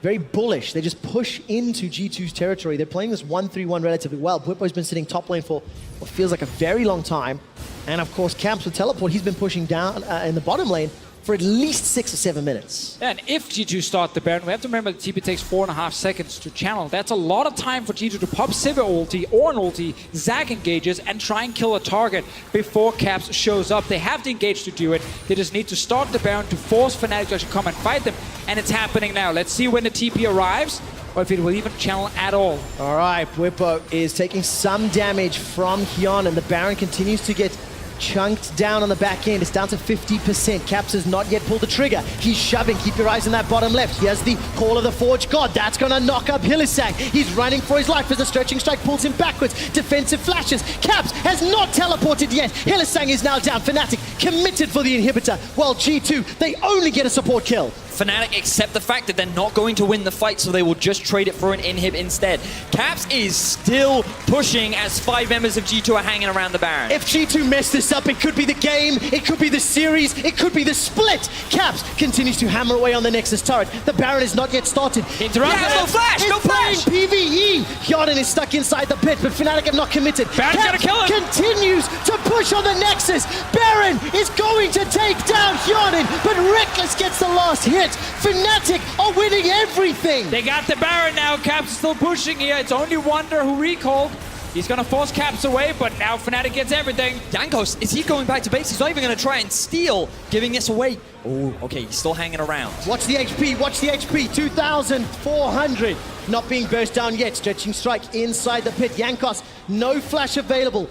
very bullish. They just push into G2's territory. They're playing this 1-3-1 relatively well. Bwipo's been sitting top lane for what feels like a very long time. And of course, Camps with Teleport, he's been pushing down in the bottom lane for at least 6 or 7 minutes. And if G2 start the Baron, we have to remember the TP takes 4.5 seconds to channel. That's a lot of time for G2 to pop Sivir ulti or an ulti, Zac engages, and try and kill a target before Caps shows up. They have the engage to do it. They just need to start the Baron to force Fnatic to actually come and fight them. And it's happening now. Let's see when the TP arrives, or if it will even channel at all. All right, Bwipo is taking some damage from Hyun, and the Baron continues to get chunked down on the back end. It's down to 50%. Caps has not yet pulled the trigger. He's shoving. Keep your eyes on that bottom left. He has the Call of the Forge God. That's going to knock up Hylissang. He's running for his life as the Stretching Strike pulls him backwards. Defensive flashes. Caps has not teleported yet. Hylissang is now down. Fnatic committed for the inhibitor, while G2, they only get a support kill. Fnatic accept the fact that they're not going to win the fight, so they will just trade it for an inhib instead. Caps is still pushing as 5 members of G2 are hanging around the Baron. If G2 mess this up, it could be the game, it could be the series, it could be the split. Caps continues to hammer away on the Nexus turret. The Baron is not yet started. Interrupt. Yeah, go flash, go flash! PvE. Hjarden is stuck inside the pit, but Fnatic have not committed. Baron's gonna kill him. Continues to push on the Nexus. Baron is going to take down Hjarden, but Reckless gets the last hit. Fnatic are winning everything. They got the Baron now. Caps is still pushing here. It's only Wonder who recalled. He's gonna force Caps away, but now Fnatic gets everything. Jankos, is he going back to base? He's not even gonna try and steal, giving this away. Oh, okay, he's still hanging around. Watch the HP, watch the HP, 2,400. Not being burst down yet, Stretching Strike inside the pit. Jankos, no flash available.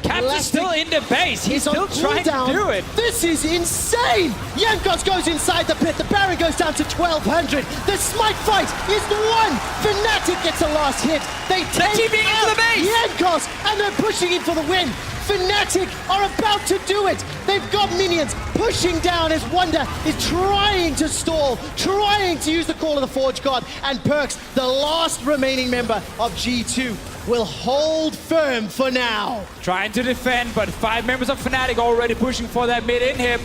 Caps is still in the base. He's still trying to do it. This is insane! Jankos goes inside the pit. The Baron goes down to 1,200. The Smite fight is won! Fnatic gets the last hit. They take into the base! Jankos, and they're pushing in for the win. Fnatic are about to do it. They've got minions pushing down as Wonder is trying to stall, trying to use the Call of the Forge God, and Perks, the last remaining member of G2, will hold firm for now. Trying to defend, but 5 members of Fnatic already pushing for that mid inhib.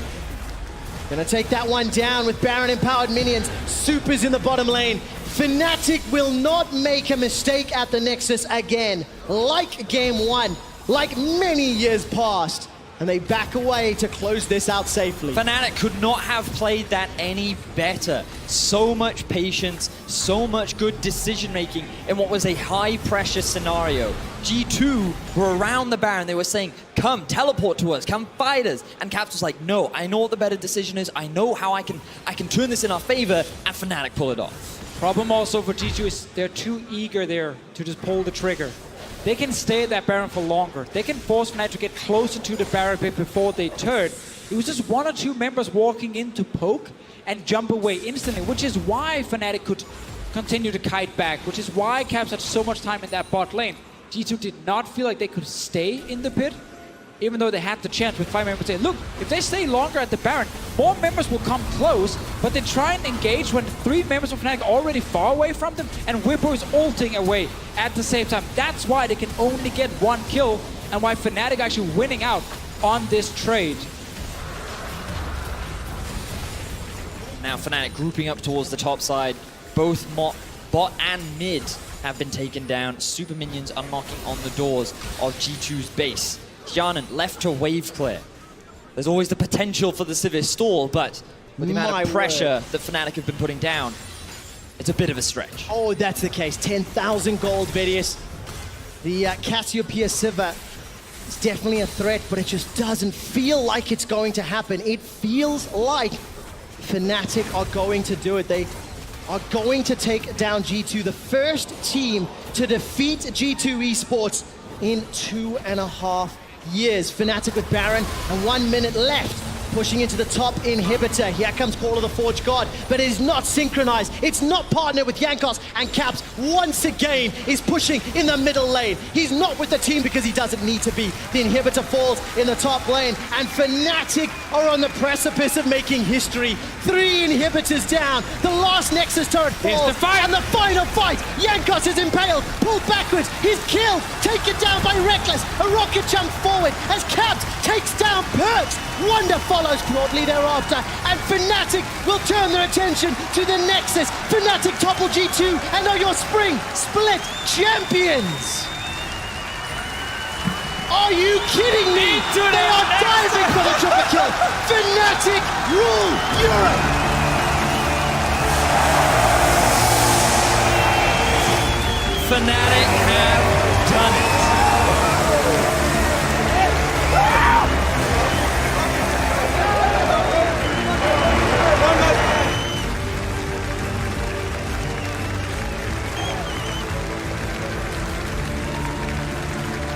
Gonna take that one down with Baron empowered minions. Supers in the bottom lane. Fnatic will not make a mistake at the Nexus again, like game 1, like many years past. And they back away to close this out safely. Fnatic could not have played that any better. So much patience, so much good decision-making in what was a high-pressure scenario. G2 were around the Baron. They were saying, come, teleport to us, come fight us. And Caps was like, no, I know what the better decision is. I know how I can turn this in our favor, and Fnatic pull it off. Problem also for G2 is they're too eager there to just pull the trigger. They can stay at that Baron for longer. They can force Fnatic to get closer to the Baron bit before they turn. It was just 1 or 2 members walking in to poke and jump away instantly, which is why Fnatic could continue to kite back, which is why Caps had so much time in that bot lane. G2 did not feel like they could stay in the pit, even though they had the chance with 5 members saying, look, if they stay longer at the Baron, more members will come close, but they try and engage when 3 members of Fnatic are already far away from them, and Whippo is ulting away at the same time. That's why they can only get 1 kill, and why Fnatic actually winning out on this trade. Now Fnatic grouping up towards the top side. Both bot and mid have been taken down. Super minions are knocking on the doors of G2's base. Hjarden left to wave clear. There's always the potential for the Sivir stall, but with the amount of pressure that Fnatic have been putting down, it's a bit of a stretch. Oh, that's the case. 10,000 gold, Vidius. The Cassiopeia Sivir is definitely a threat, but it just doesn't feel like it's going to happen. It feels like Fnatic are going to do it. They are going to take down G2, the first team to defeat G2 Esports in 2.5 years. Fnatic with Baron and 1 minute left. Pushing into the top inhibitor. Here comes Call of the Forge God, but it is not synchronized. It's not partnered with Jankos, and Caps once again is pushing in the middle lane. He's not with the team because he doesn't need to be. The inhibitor falls in the top lane, and Fnatic are on the precipice of making history. 3 inhibitors down. The last Nexus turret falls, and the final fight. Jankos is impaled, pulled backwards. He's killed, taken down by Red. Reckless, a rocket jump forward as Caps takes down Perks. Wonder follows shortly thereafter, and Fnatic will turn their attention to the Nexus. Fnatic topple G2 and are your spring split champions. Are you kidding me? They are diving for the triple kill. Fnatic rule Europe. Fnatic have done it.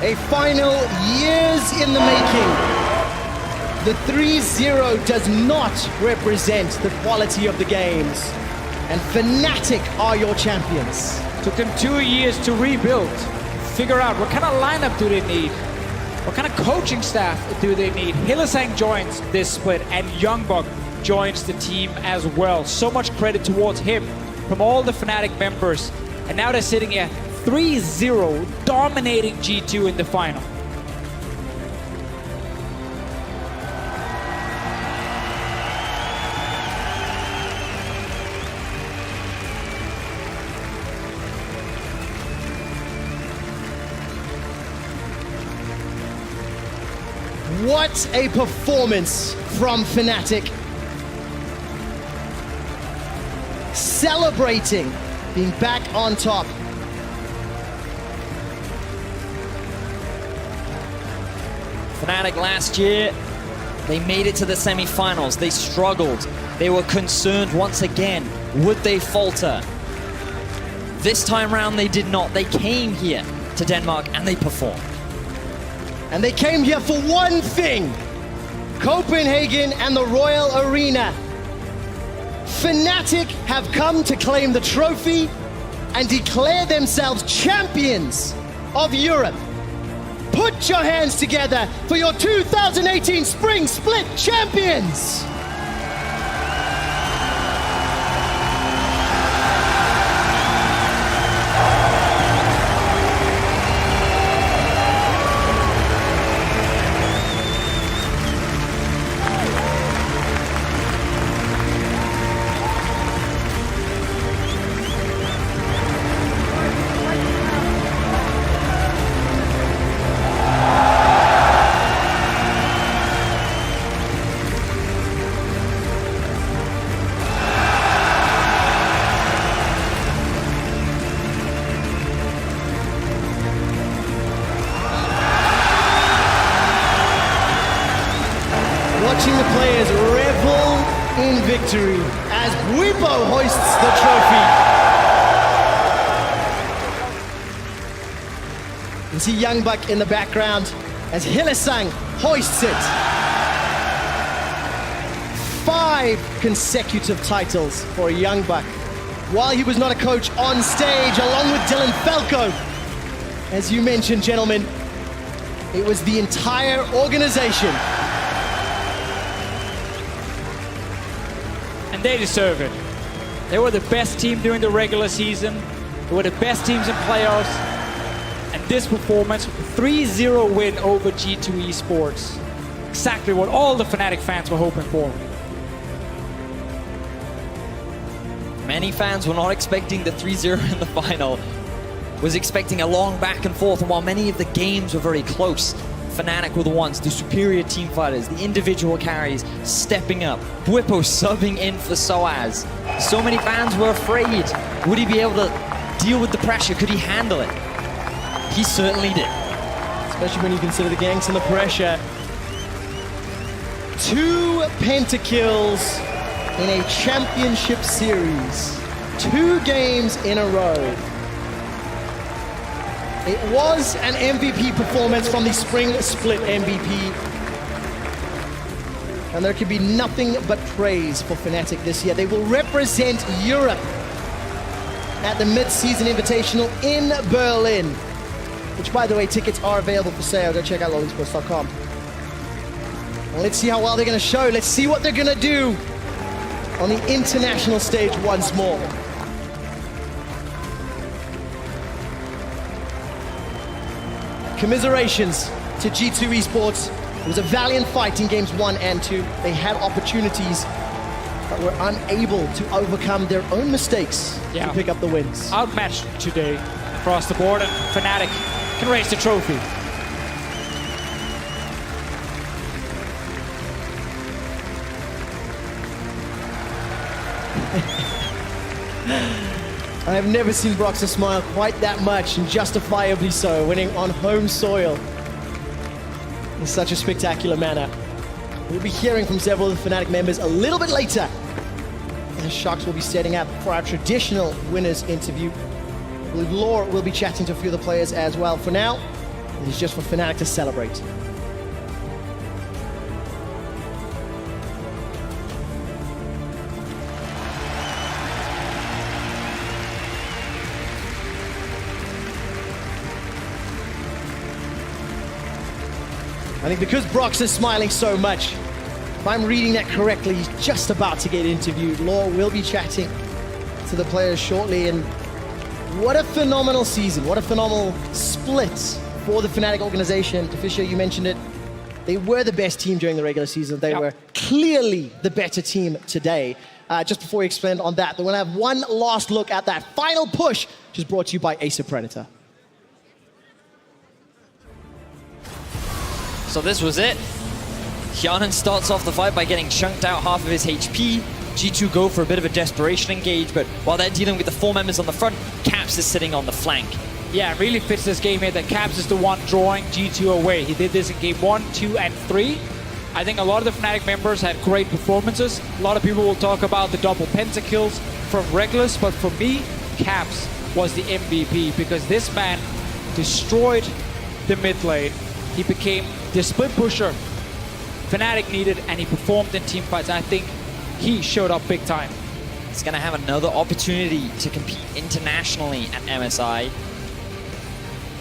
A final years in the making. The 3-0 does not represent the quality of the games. And Fnatic are your champions. Took them 2 years to rebuild, figure out what kind of lineup do they need, what kind of coaching staff do they need. Hylissang joins this split and Youngbuck joins the team as well. So much credit towards him from all the Fnatic members. And now they're sitting here 3-0, dominating G2 in the final. What a performance from Fnatic. Celebrating being back on top. Fnatic last year, they made it to the semi-finals. They struggled. They were concerned once again. Would they falter? This time round, they did not. They came here to Denmark and they performed. And they came here for one thing. Copenhagen and the Royal Arena. Fnatic have come to claim the trophy and declare themselves champions of Europe. Put your hands together for your 2018 Spring Split champions! Watching the players revel in victory as Bwipo hoists the trophy. You see Youngbuck in the background as Hylissang hoists it. 5 consecutive titles for Youngbuck, while he was not a coach on stage, along with Dylan Falco. As you mentioned, gentlemen, it was the entire organization. And they deserve it. They were the best team during the regular season. They were the best teams in playoffs. And this performance, 3-0 win over G2 Esports. Exactly what all the Fnatic fans were hoping for. Many fans were not expecting the 3-0 in the final. Was expecting a long back and forth, and while many of the games were very close, Fnatic were the ones, the superior team fighters, the individual carries stepping up. Bwipo subbing in for Soaz. So many fans were afraid. Would he be able to deal with the pressure? Could he handle it? He certainly did. Especially when you consider the ganks and the pressure. 2 pentakills in a championship series. 2 games in a row. It was an MVP performance from the Spring Split MVP. And there can be nothing but praise for Fnatic this year. They will represent Europe at the Mid-Season Invitational in Berlin. Which, by the way, tickets are available for sale. Go check out LollySports.com. And let's see how well they're going to show. Let's see what they're going to do on the international stage once more. Commiserations to G2 Esports. It was a valiant fight in games 1 and 2. They had opportunities, but were unable to overcome their own mistakes to pick up the wins. Outmatched today across the board, and Fnatic can raise the trophy. I have never seen Broxah smile quite that much, and justifiably so, winning on home soil in such a spectacular manner. We'll be hearing from several of the Fnatic members a little bit later. And the Sharks will be setting up for our traditional winners interview. I believe Law will be chatting to a few of the players as well. For now, it is just for Fnatic to celebrate. I think because Brox is smiling so much, if I'm reading that correctly, he's just about to get interviewed. Law will be chatting to the players shortly, and what a phenomenal season, what a phenomenal split for the Fnatic organization. Fisher, you mentioned it. They were the best team during the regular season. They were clearly the better team today. Just before we expand on that, we're going to have one last look at that final push, which is brought to you by Acer Predator. So this was it. Hyanan starts off the fight by getting chunked out half of his HP. G2 go for a bit of a desperation engage, but while they're dealing with the 4 members on the front, Caps is sitting on the flank. Yeah, it really fits this game here that Caps is the one drawing G2 away. He did this in game 1, 2, and 3. I think a lot of the Fnatic members had great performances. A lot of people will talk about the double pentakills from Reckless, but for me, Caps was the MVP because this man destroyed the mid lane. He became the split pusher Fnatic needed, and he performed in team fights. I think he showed up big time. He's going to have another opportunity to compete internationally at MSI.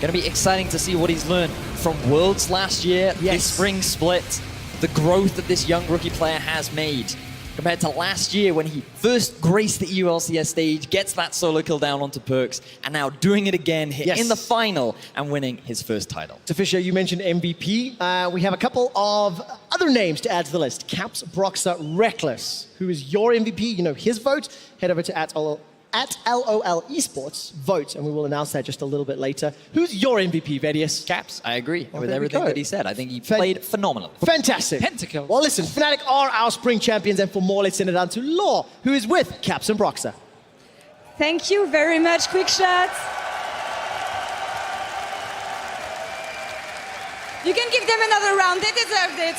Going to be exciting to see what he's learned from Worlds last year, this spring split, the growth that this young rookie player has made compared to last year when he first graced the EU LCS stage, gets that solo kill down onto Perks, and now doing it again here in the final and winning his first title. So Fisher, you mentioned MVP. We have a couple of other names to add to the list. Caps, Broxah, Reckless. Who is your MVP? You know his vote. Head over to at LOL Esports, vote, and we will announce that just a little bit later. Who's your MVP, Vedius? Caps, I agree with everything that he said. I think he played phenomenally. Fantastic. Pentakill. Well, listen, Fnatic are our spring champions, and for more, let's send it down to Law, who is with Caps and Broxah. Thank you very much, Quick Shots. You can give them another round, they deserved it.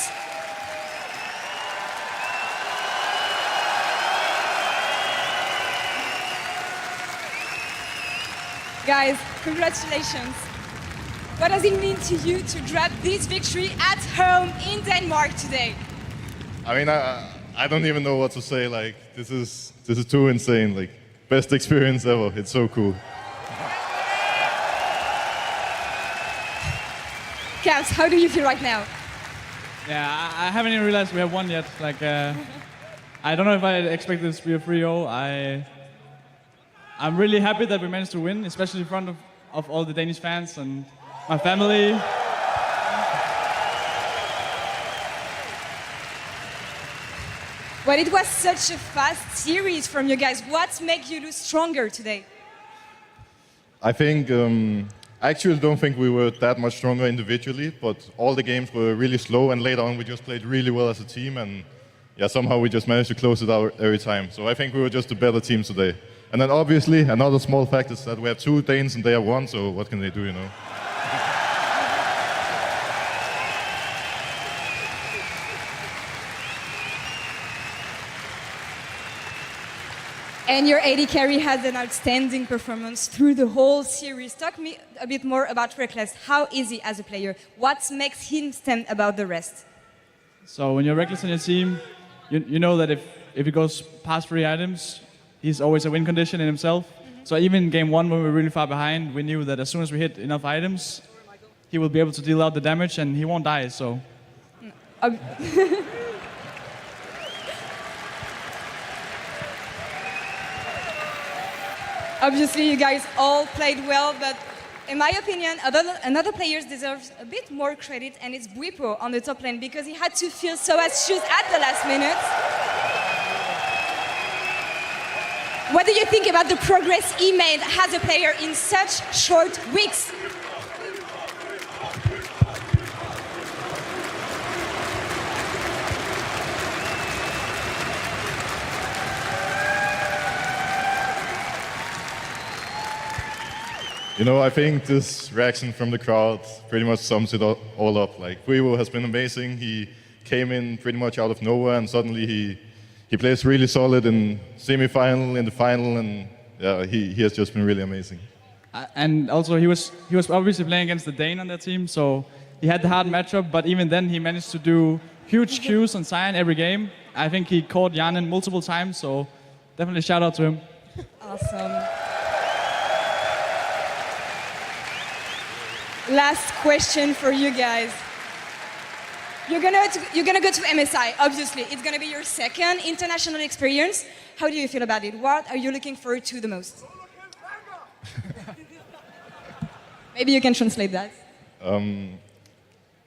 Guys, congratulations. What does it mean to you to grab this victory at home in Denmark today? I mean, I don't even know what to say. Like, this is too insane. Like, best experience ever. It's so cool. Caps, how do you feel right now? Yeah, I haven't even realized we have won yet. Like, I don't know if I expected this to be a 3-0. I'm really happy that we managed to win, especially in front of all the Danish fans and my family. Well, it was such a fast series from you guys. What makes you look stronger today? I think, I actually don't think we were that much stronger individually, but all the games were really slow, and later on we just played really well as a team, and yeah, somehow we just managed to close it out every time. So I think we were just a better team today. And then obviously, another small fact is that we have 2 Danes and they have 1, so what can they do, you know? And your AD carry had an outstanding performance through the whole series. Talk me a bit more about Reckless. How is he as a player? What makes him stand above the rest? So when you're Reckless on your team, you know that if he goes past 3 items, he's always a win condition in himself. So even in game 1, when we were really far behind, we knew that as soon as we hit enough items, he will be able to deal out the damage and he won't die, so. Obviously, you guys all played well, but In my opinion, another player deserves a bit more credit, and it's Bwipo on the top lane because he had to fill Soa's shoes at the last minute. What do you think about the progress he made as a player in such short weeks? You know, I think this reaction from the crowd pretty much sums it all up. Like, Bwipo has been amazing. He came in pretty much out of nowhere, and suddenly he plays really solid in semi-final, in the final, and yeah, he has just been really amazing. And also, he was obviously playing against the Dane on that team, so he had the hard matchup. But even then, he managed to do huge Qs on Sion every game. I think he caught Yanin multiple times, so definitely shout out to him. Awesome. Last question for you guys. You're gonna go to MSI, obviously. It's gonna be your second international experience. How do you feel about it? What are you looking forward to the most? Maybe you can translate that.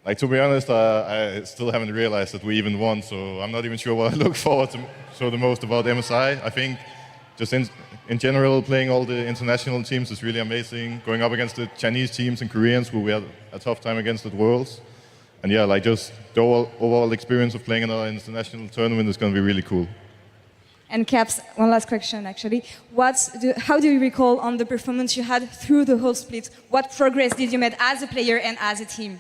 Like, to be honest, I still haven't realized that we even won, so I'm not even sure what I look forward to the most about MSI. I think just in general, playing all the international teams is really amazing. Going up against the Chinese teams and Koreans, who we had a tough time against at Worlds. And yeah, like, just the overall experience of playing in an international tournament is going to be really cool. And Caps, one last question actually. How do you recall on the performance you had through the whole split? What progress did you make as a player and as a team?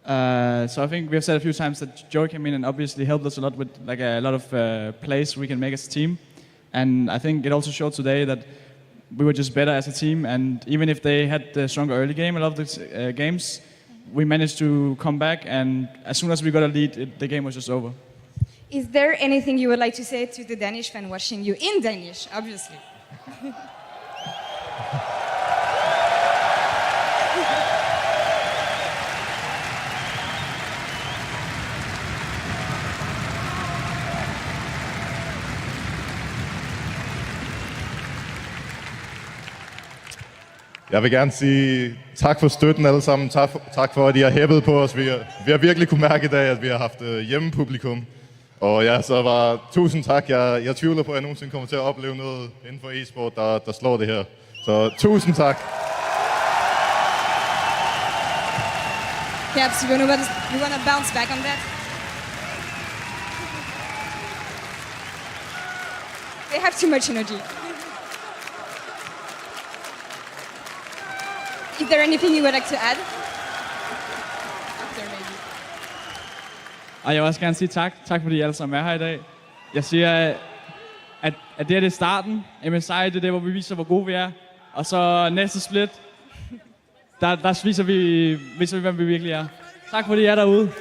So I think we have said a few times that Joe came in and obviously helped us a lot with like a lot of plays we can make as a team. And I think it also showed today that we were just better as a team. And even if they had the stronger early game, a lot of the games, we managed to come back. And as soon as we got a lead, the game was just over. Is there anything you would like to say to the Danish fan watching you in Danish, obviously? Jeg vil gerne sige tak for støtten alle sammen. Tak for, at I har hæppet på os. Vi har virkelig kunne mærke i dag, at vi har haft hjemmepublikum. Og ja, så bare tusind tak. Jeg tvivler på, at jeg nogensinde kommer til at opleve noget inden for e-sport, der slår det her. Så tusind tak. Caps, you want to bounce back on that? They have too much energy. Is there anything you would like to add? After maybe. Og jeg vil også gerne sige tak. Tak fordi I alle sammen er her i dag. Jeg siger, at det her det er starten. MSI det er det, hvor vi viser, hvor gode vi er. Og så næste split, der viser vi, hvem vi virkelig er. Tak fordi I er derude.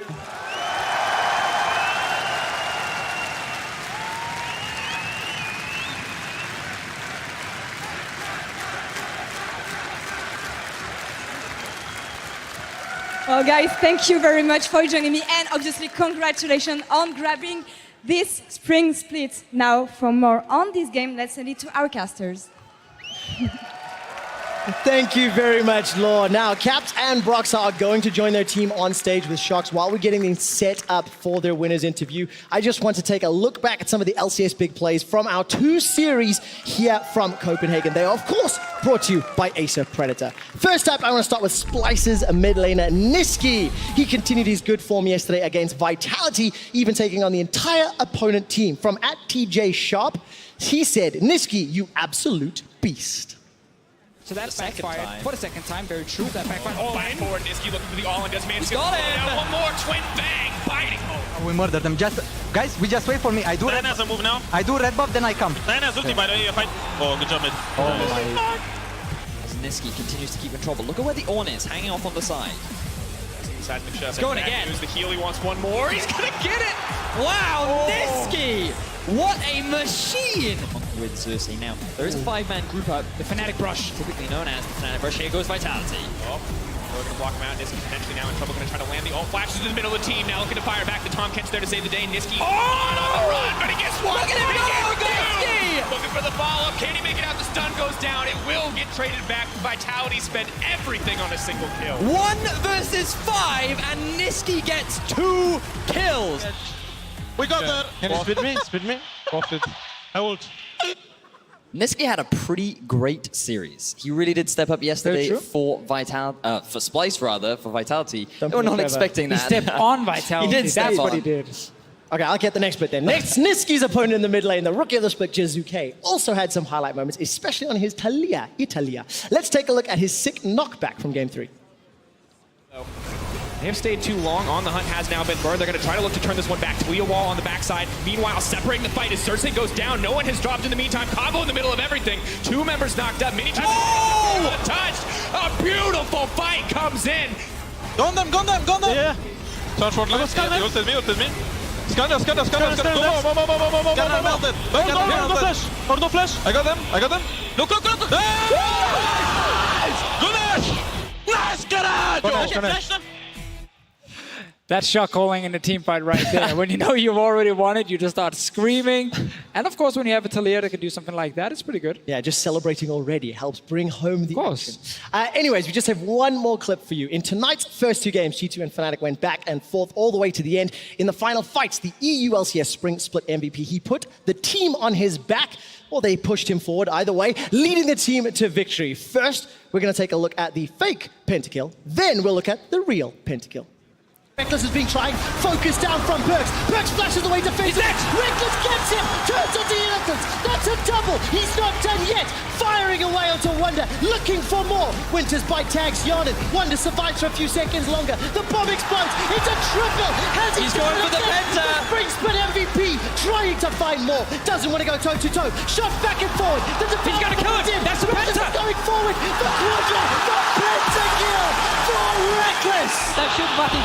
Well, guys, thank you very much for joining me, and obviously congratulations on grabbing this spring split. Now, for more on this game, let's send it to our casters. Thank you very much, Law. Now, Caps and Broxa are going to join their team on stage with Shox while we're getting them set up for their winners interview. I just want to take a look back at some of the LCS big plays from our two series here from Copenhagen. They are, of course, brought to you by Acer Predator. First up, I want to start with Splice's mid laner, Niski. He continued his good form yesterday against Vitality, even taking on the entire opponent team. From @TJ Sharp, he said, "Niski, you absolute beast." So that backfired for the second time, very true. That backfired all Back in. forward, Niski looking for the all-in. Does manage to got get it. down. One more twin bang, biting. Oh, We murder them. Guys, we just wait for me. I do red Diana has a move now. I do red buff, then I come. Diana has ulti, by the way. Fight. Oh, good job, mid. As Niski continues to keep in trouble. Look at where the Ornn is, hanging off on the side. Side of the chest. Going again. The heal, he wants one more. He's gonna get it. Wow, Niski! What a machine! With Xerxes now. There is a five-man group up. The Fnatic brush. Typically known as the Fnatic brush. Here goes Vitality. Oh, we're gonna block him out. Niski potentially now in trouble. Gonna try to land the ult flashes in the middle of the team. Now looking to fire back. The Tom Kent's there to save the day. Niski on the run, but he gets one. Look at him go! Niski! Looking for the follow-up. Can he make it out? The stun goes down. It will get traded back. Vitality spent everything on a single kill. 1 versus 5, and Niski gets 2 kills. We got there. Can you spit me? Spit me? Off it. I ult. Niski had a pretty great series. He really did step up yesterday for Splice for Vitality. They were not expecting that. He stepped on Vitality. He did step That's on. what he did. Okay, I'll get the next bit then. Next, Niski's opponent in the mid lane, the rookie of the split, Jizuke, also had some highlight moments, especially on his Italia. Let's take a look at his sick knockback from Game 3. They have stayed too long. On the hunt has now been burned. They're going to try to look to turn this one back. Talia wall on the backside. Meanwhile, separating the fight as Cersei goes down. No one has dropped in the meantime. Combo in the middle of everything. 2 members knocked up. Mini touched. A beautiful fight comes in. Gone them. Yeah. Turn short line. Ulted me. Scanner. Go. Har du no flash? I got them. Look. Nice! Nice! That's shot calling in a team fight right there. When you know you've already won it, you just start screaming. And of course, when you have a Talia that can do something like that, it's pretty good. Yeah, just celebrating already helps bring home the action. Anyways, we just have one more clip for you. In tonight's first 2 games, G2 and Fnatic went back and forth all the way to the end. In the final fights, the EU LCS Spring Split MVP, he put the team on his back, or they pushed him forward, either way, leading the team to victory. First, we're going to take a look at the fake pentakill. Then we'll look at the real pentakill. Reckless is being tried, focus down from Perks. Perks flashes away defensive. Reckless gets him, turns onto Innocence. That's a double. He's not done yet. Firing away onto Wonder, looking for more. Winter's bite tags Yarnin. Wonder survives for a few seconds longer. The bomb explodes. It's a triple. He's going for the penta. Spring Split MVP, trying to find more. Doesn't want to go toe to toe. Shot back and forward. He's got to kill it. That's the penta. Going forward. The quadra. The penta kill for Reckless. That should Mati.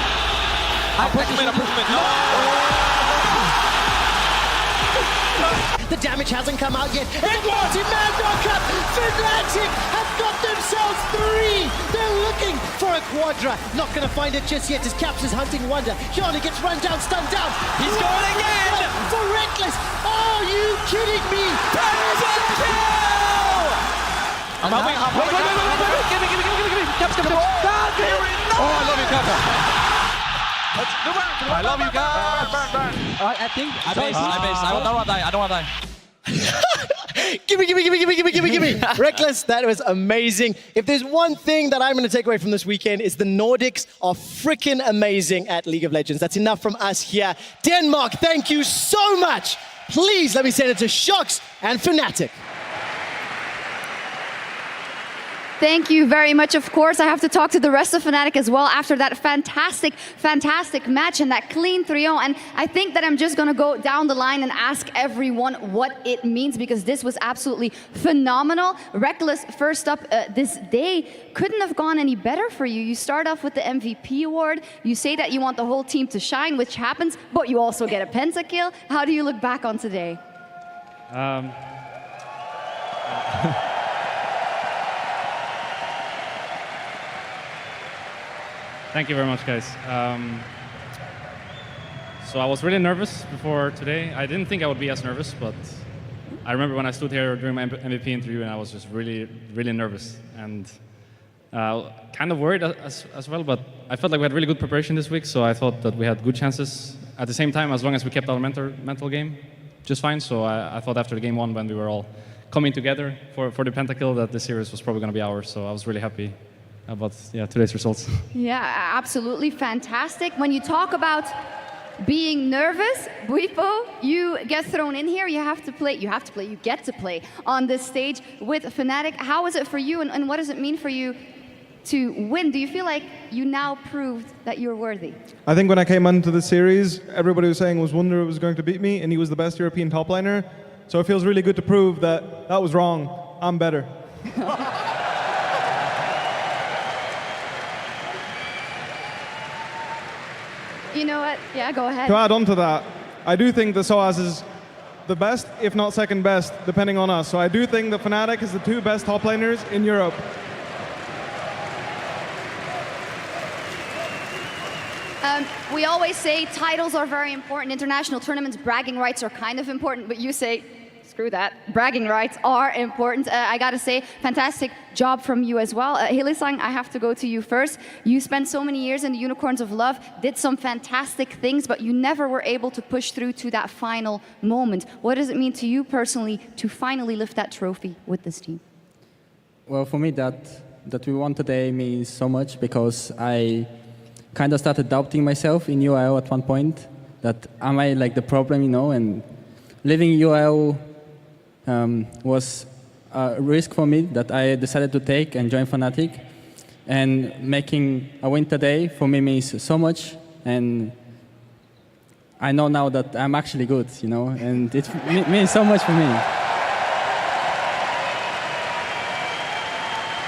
I'm pushing him. The damage hasn't come out yet. And the multi-man knockup. Fnatic have got themselves 3. They're looking for a quadra. Not going to find it just yet as Caps is hunting Wonder. Johnny gets run down, stunned down. He's going again. For Reckless. Are you kidding me? I'm helping. Give me. Caps, come on. Oh, I love you, Kappa. I love you guys. I think I don't want to die. Give me. Reckless, that was amazing. If there's one thing that I'm going to take away from this weekend, is the Nordics are freaking amazing at League of Legends. That's enough from us here. Denmark, thank you so much. Please let me send it to Shox and Fnatic. Thank you very much. Of course, I have to talk to the rest of Fnatic as well after that fantastic match and that clean 3-0. And I think that I'm just going to go down the line and ask everyone what it means, because this was absolutely phenomenal. Reckless, first up, this day couldn't have gone any better for you. You start off with the MVP award. You say that you want the whole team to shine, which happens, but you also get a pentakill. How do you look back on today? Thank you very much, guys. So I was really nervous before today. I didn't think I would be as nervous, but I remember when I stood here during my MVP interview, and I was just really nervous and kind of worried as well. But I felt like we had really good preparation this week, so I thought that we had good chances. At the same time, as long as we kept our mental game just fine. So I thought after the game 1, when we were all coming together for the pentakill, that the series was probably going to be ours. So I was really happy about today's results. Yeah, absolutely fantastic. When you talk about being nervous, Buipo, you get thrown in here. You get to play on this stage with Fnatic. How is it for you, and what does it mean for you to win? Do you feel like you now proved that you're worthy? I think when I came into the series, everybody was saying Wonder was going to beat me, and he was the best European top laner. So it feels really good to prove that that was wrong. I'm better. You know what? Yeah, go ahead. To add on to that, I do think the SOAS is the best, if not second best, depending on us. So I do think the Fnatic is the 2 best top laners in Europe. We always say titles are very important. International tournaments, bragging rights are kind of important, but you say screw that. Bragging rights are important. I gotta say, fantastic job from you as well. Hylissang, I have to go to you first. You spent so many years in the Unicorns of Love, did some fantastic things, but you never were able to push through to that final moment. What does it mean to you personally to finally lift that trophy with this team? Well, for me, that we won today means so much because I kind of started doubting myself in UIL at one point. That am I like the problem, you know? And living UIL was a risk for me that I decided to take and join Fnatic. And making a win today for me means so much. And I know now that I'm actually good, you know? And it means so much for me.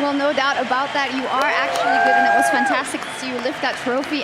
Well, no doubt about that. You are actually good, and it was fantastic to see you lift that trophy.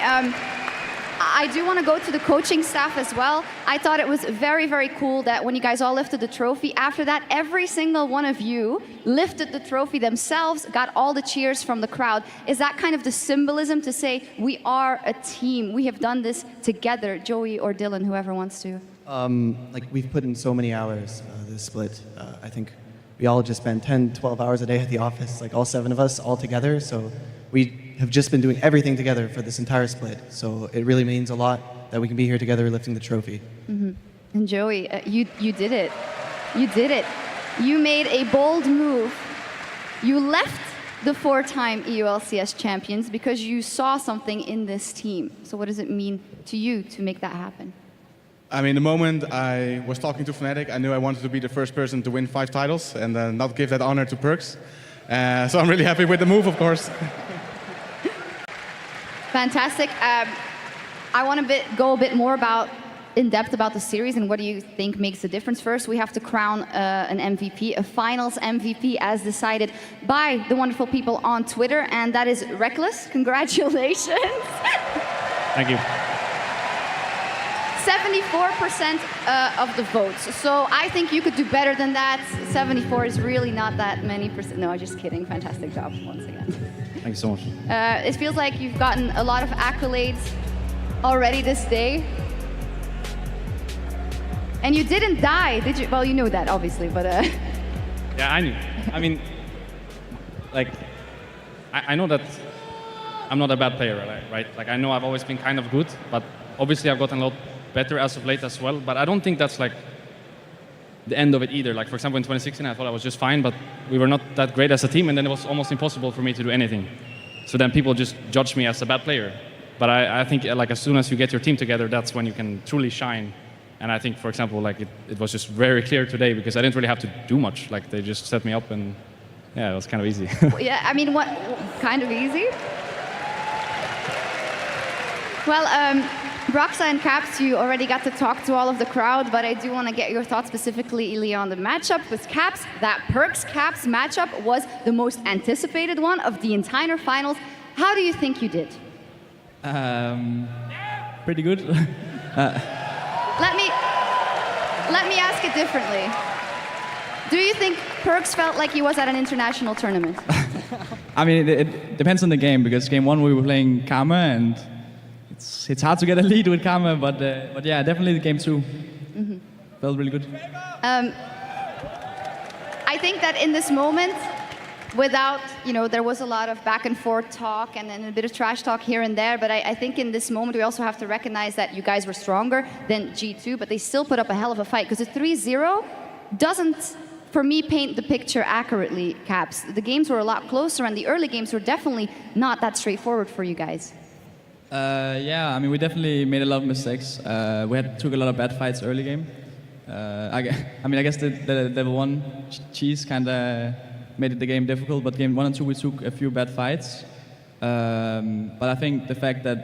I do want to go to the coaching staff as well. I thought it was very, very cool that when you guys all lifted the trophy, after that, every single one of you lifted the trophy themselves, got all the cheers from the crowd. Is that kind of the symbolism to say, we are a team, we have done this together? Joey or Dylan, whoever wants to. Like, we've put in so many hours this split. I think we all just spend 10, 12 hours a day at the office, like all 7 of us all together. So we have just been doing everything together for this entire split. So it really means a lot that we can be here together lifting the trophy. Mm-hmm. And Joey, you did it. You did it. You made a bold move. You left the 4-time EU LCS champions because you saw something in this team. So what does it mean to you to make that happen? I mean, the moment I was talking to Fnatic, I knew I wanted to be the first person to win 5 titles and not give that honor to Perks. So I'm really happy with the move, of course. Fantastic. I want to go a bit more in depth about the series and what do you think makes the difference. First, we have to crown an MVP, a finals MVP, as decided by the wonderful people on Twitter, and that is Reckless. Congratulations. Thank you. 74% of the votes. So I think you could do better than that. 74 is really not that many percent. No, I'm just kidding. Fantastic job once again. Thank you so much. It feels like you've gotten a lot of accolades already this day. And you didn't die, did you? Well, you know that, obviously, but... Yeah, I knew. I mean, like, I know that I'm not a bad player, right? Like, I know I've always been kind of good, but obviously I've gotten a lot better as of late as well. But I don't think that's, like, the end of it either. Like, for example, in 2016, I thought I was just fine, but we were not that great as a team, and then it was almost impossible for me to do anything. So then people just judged me as a bad player. But I think, like, as soon as you get your team together, that's when you can truly shine. And I think, for example, like it was just very clear today because I didn't really have to do much. Like, they just set me up and, yeah, it was kind of easy. Yeah, I mean, what kind of easy? Well, Broxa and Caps, you already got to talk to all of the crowd, but I do want to get your thoughts specifically, Ilya, on the matchup with Caps. That Perks-Caps matchup was the most anticipated one of the entire finals. How do you think you did? Pretty good. Let me ask it differently. Do you think Perks felt like he was at an international tournament? I mean, it depends on the game, because game 1 we were playing Karma, and it's hard to get a lead with Karma, but yeah, definitely the game 2 felt really good. I think that in this moment, without, there was a lot of back and forth talk and then a bit of trash talk here and there, but I think in this moment we also have to recognize that you guys were stronger than G2, but they still put up a hell of a fight, because a 3-0 doesn't, for me, paint the picture accurately, Caps. The games were a lot closer, and the early games were definitely not that straightforward for you guys. Yeah, I mean, we definitely made a lot of mistakes. We took a lot of bad fights early game. I guess the level 1 cheese kind of made it the game difficult, but game 1 and 2 we took a few bad fights. But I think the fact that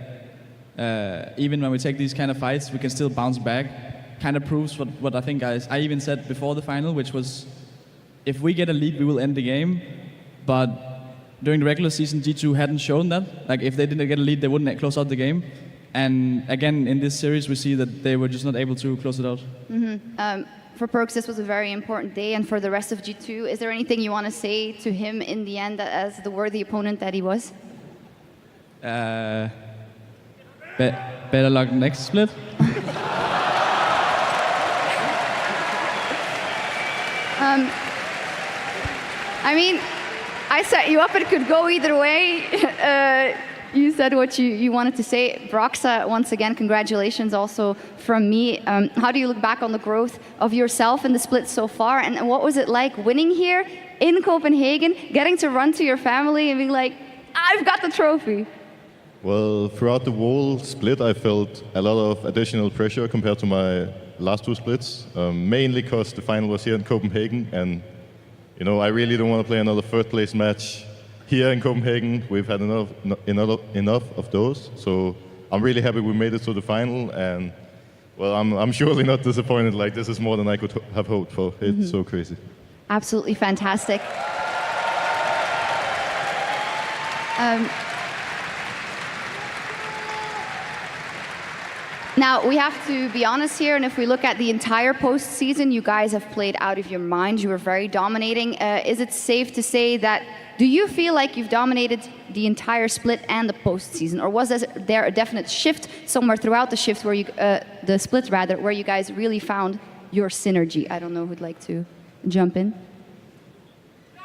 even when we take these kind of fights, we can still bounce back, kind of proves what I think I even said before the final, which was, if we get a lead, we will end the game. But during the regular season, G2 hadn't shown that. Like, if they didn't get a lead, they wouldn't close out the game. And again, in this series, we see that they were just not able to close it out. For Perks, this was a very important day, and for the rest of G2, is there anything you want to say to him in the end as the worthy opponent that he was? Better luck next split. I mean, I set you up. It could go either way. You said what you wanted to say. Broxa, once again, congratulations also from me. How do you look back on the growth of yourself in the split so far? And what was it like winning here in Copenhagen, getting to run to your family and being like, I've got the trophy? Well, throughout the whole split, I felt a lot of additional pressure compared to my last two splits, mainly because the final was here in Copenhagen, and I really don't want to play another third-place match here in Copenhagen. We've had enough of those, so I'm really happy we made it to the final, and well, I'm surely not disappointed. Like, this is more than I could have hoped for. It's so crazy. Absolutely fantastic. Now, we have to be honest here, and if we look at the entire postseason, you guys have played out of your mind. You were very dominating. Is it safe to say that, do you feel like you've dominated the entire split and the postseason? Or was there a definite shift somewhere throughout the shift, where the split rather, where you guys really found your synergy? I don't know who'd like to jump in.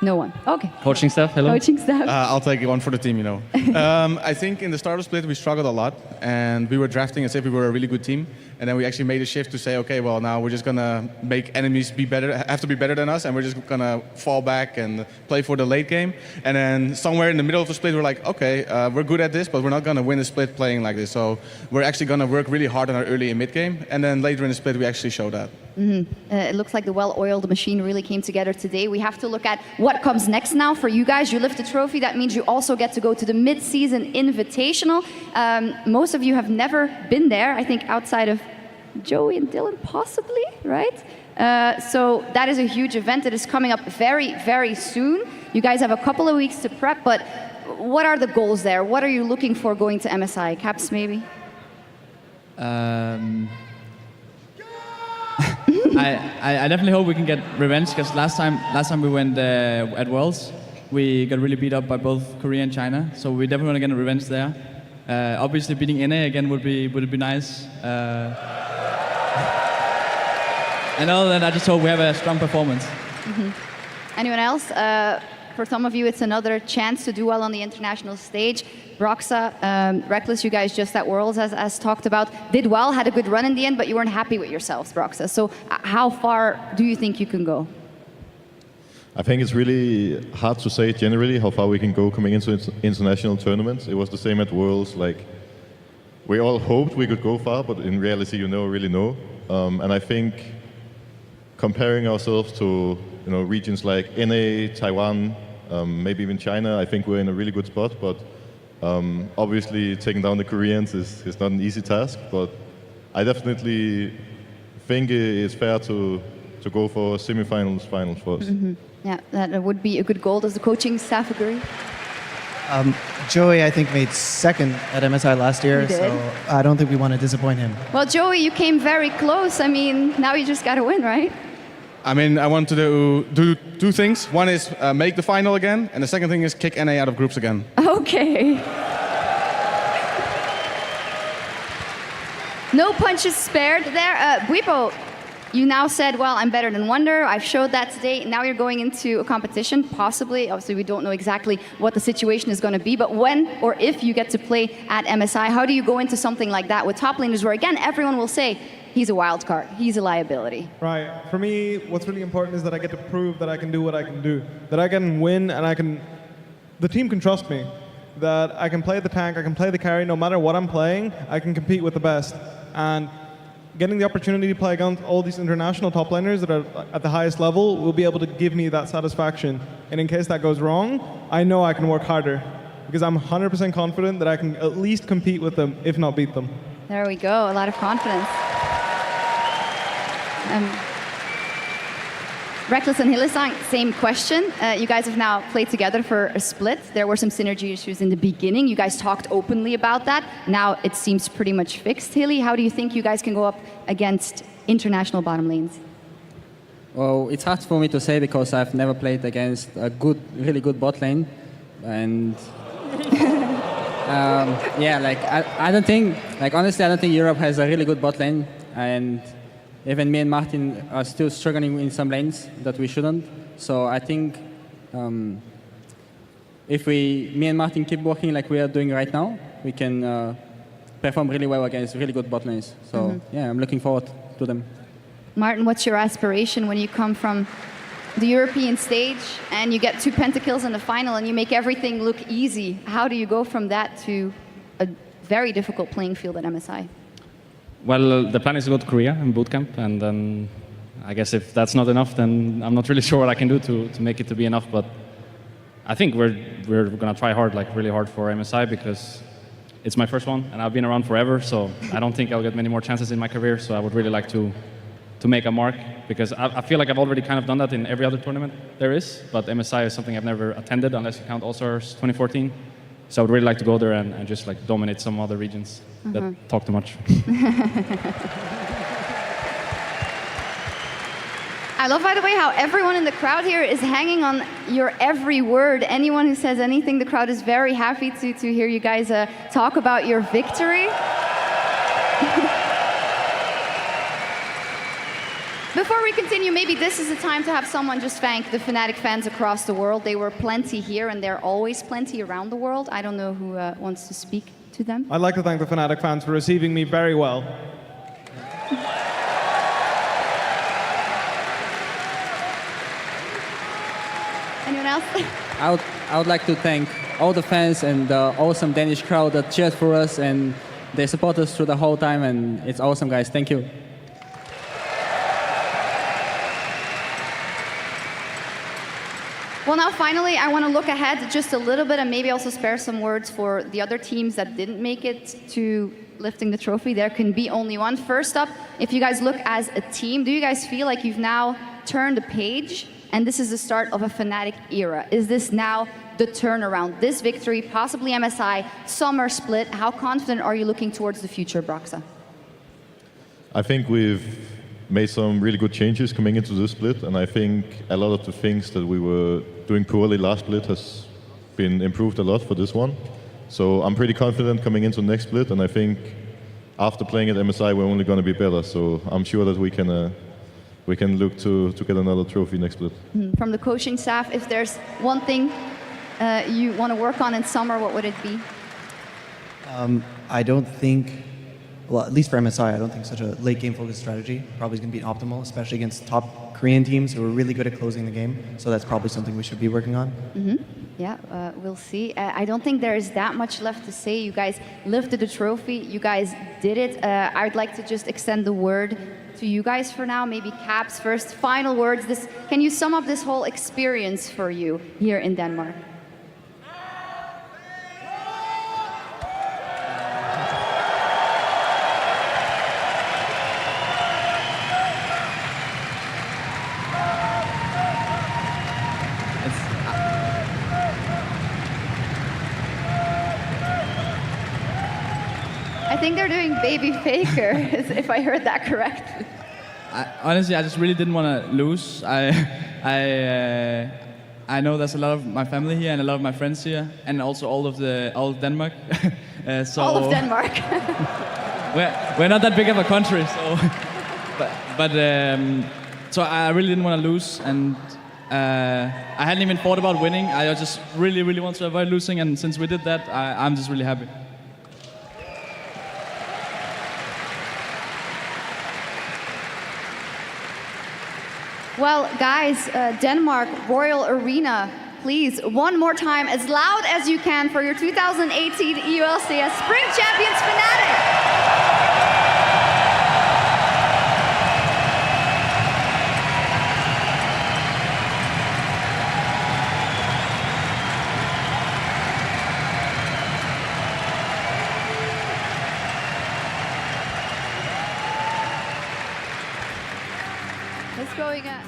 No one. Okay. Coaching staff, hello. Coaching staff. I'll take one for the team, I think in the start of split we struggled a lot, and we were drafting as if we were a really good team, and then we actually made a shift to say, okay, well, now we're just gonna make enemies have to be better than us, and we're just gonna fall back and play for the late game. And then somewhere in the middle of the split we're like, okay, we're good at this, but we're not gonna win the split playing like this. So we're actually gonna work really hard on our early and mid game, and then later in the split we actually showed that. It looks like the well-oiled machine really came together today. We have to look at what comes next now for you guys. You lift the trophy. That means you also get to go to the mid-season invitational. Most of you have never been there, I think, outside of Joey and Dylan, possibly, right? So that is a huge event. It is coming up very, very soon. You guys have a couple of weeks to prep, but what are the goals there? What are you looking for going to MSI? Caps, maybe? I definitely hope we can get revenge, because last time we went at Worlds, we got really beat up by both Korea and China. So we definitely want to get a revenge there. Obviously, beating NA again would be nice. And other than that, I just hope we have a strong performance. Anyone else? For some of you, it's another chance to do well on the international stage. Broxa, Reckless, you guys just at Worlds, as talked about, did well, had a good run in the end, but you weren't happy with yourselves, Broxa. So how far do you think you can go? I think it's really hard to say generally how far we can go coming into international tournaments. It was the same at Worlds. Like, we all hoped we could go far, but in reality, you never really know. And I think comparing ourselves to regions like NA, Taiwan, maybe even China, I think we're in a really good spot. But obviously, taking down the Koreans is not an easy task. But I definitely think it's fair to go for semifinals, finals for us. Yeah, that would be a good goal. Does the coaching staff agree? Joey, I think, made second at MSI last year, so I don't think we want to disappoint him. Well, Joey, you came very close. I mean, now you just got to win, right? I mean, I want to do two things. One is make the final again, and the second thing is kick NA out of groups again. Okay. No punches spared there. Bwipo, you now said, well, I'm better than Wonder. I've showed that today. Now you're going into a competition, possibly. Obviously, we don't know exactly what the situation is going to be. But when or if you get to play at MSI, how do you go into something like that with top laners where, again, everyone will say, he's a wild card, he's a liability? Right. For me, what's really important is that I get to prove that I can do what I can do. That I can win and the team can trust me. That I can play the tank, I can play the carry, no matter what I'm playing, I can compete with the best. And getting the opportunity to play against all these international top laners that are at the highest level will be able to give me that satisfaction. And in case that goes wrong, I know I can work harder, because I'm 100% confident that I can at least compete with them, if not beat them. There we go, a lot of confidence. Reckless and Hillesang, same question. You guys have now played together for a split. There were some synergy issues in the beginning. You guys talked openly about that. Now it seems pretty much fixed. Hilly, how do you think you guys can go up against international bottom lanes? Well, it's hard for me to say because I've never played against a really good bot lane. And yeah, like I don't think, like honestly, I don't think Europe has a really good bot lane. And even me and Martin are still struggling in some lanes that we shouldn't. So I think if me and Martin keep working like we are doing right now, we can perform really well against really good bot lanes. So yeah, I'm looking forward to them. Martin, what's your aspiration when you come from the European stage and you get 2 pentakills in the final and you make everything look easy? How do you go from that to a very difficult playing field at MSI? Well, the plan is to go to Korea in bootcamp, and then I guess if that's not enough, then I'm not really sure what I can do to make it to be enough. But I think we're gonna try hard, like really hard for MSI, because it's my first one and I've been around forever. So I don't think I'll get many more chances in my career. So I would really like to make a mark, because I feel like I've already kind of done that in every other tournament there is. But MSI is something I've never attended unless you count All-Stars 2014. So I would really like to go there and just like dominate some other regions that talk too much. I love, by the way, how everyone in the crowd here is hanging on your every word. Anyone who says anything, the crowd is very happy to hear you guys talk about your victory. Before we continue, maybe this is the time to have someone just thank the Fnatic fans across the world. They were plenty here, and they're always plenty around the world. I don't know who wants to speak to them. I'd like to thank the Fnatic fans for receiving me very well. Anyone else? I would like to thank all the fans and the awesome Danish crowd that cheered for us, and they support us through the whole time, and it's awesome, guys. Thank you. Well, now finally, I want to look ahead just a little bit and maybe also spare some words for the other teams that didn't make it to lifting the trophy. There can be only one. First up, if you guys look as a team, do you guys feel like you've now turned a page and this is the start of a Fnatic era? Is this now the turnaround? This victory, possibly MSI, summer split. How confident are you looking towards the future, Broxa? I think we've made some really good changes coming into this split, and I think a lot of the things that we were doing poorly last split has been improved a lot for this one. So I'm pretty confident coming into the next split, and I think after playing at MSI we're only going to be better. So I'm sure that we can look to get another trophy next split. From the coaching staff, if there's one thing you want to work on in summer, what would it be? I don't think, well, at least for MSI, I don't think such a late game focused strategy probably is going to be optimal, especially against top Korean teams who are really good at closing the game. So that's probably something we should be working on. Yeah, we'll see. I don't think there is that much left to say. You guys lifted the trophy. You guys did it. I'd like to just extend the word to you guys for now. Maybe Caps first. Final words. Can you sum up this whole experience for you here in Denmark? I think they're doing Baby Faker, if I heard that correctly. Honestly, I just really didn't want to lose. I know there's a lot of my family here and a lot of my friends here, and also all of Denmark. So all of Denmark. we're not that big of a country, so so I really didn't want to lose, and I hadn't even thought about winning. I just really wanted to avoid losing, and since we did that, I'm just really happy. Well, guys, Denmark Royal Arena, please, one more time, as loud as you can for your 2018 EULCS Spring Champions Fnatic. Let's go again.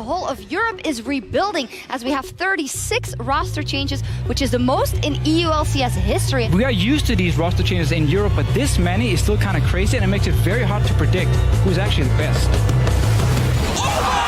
the whole of Europe is rebuilding as we have 36 roster changes, which is the most in EU LCS history. We are used to these roster changes in Europe, but this many is still kind of crazy and it makes it very hard to predict who's actually the best.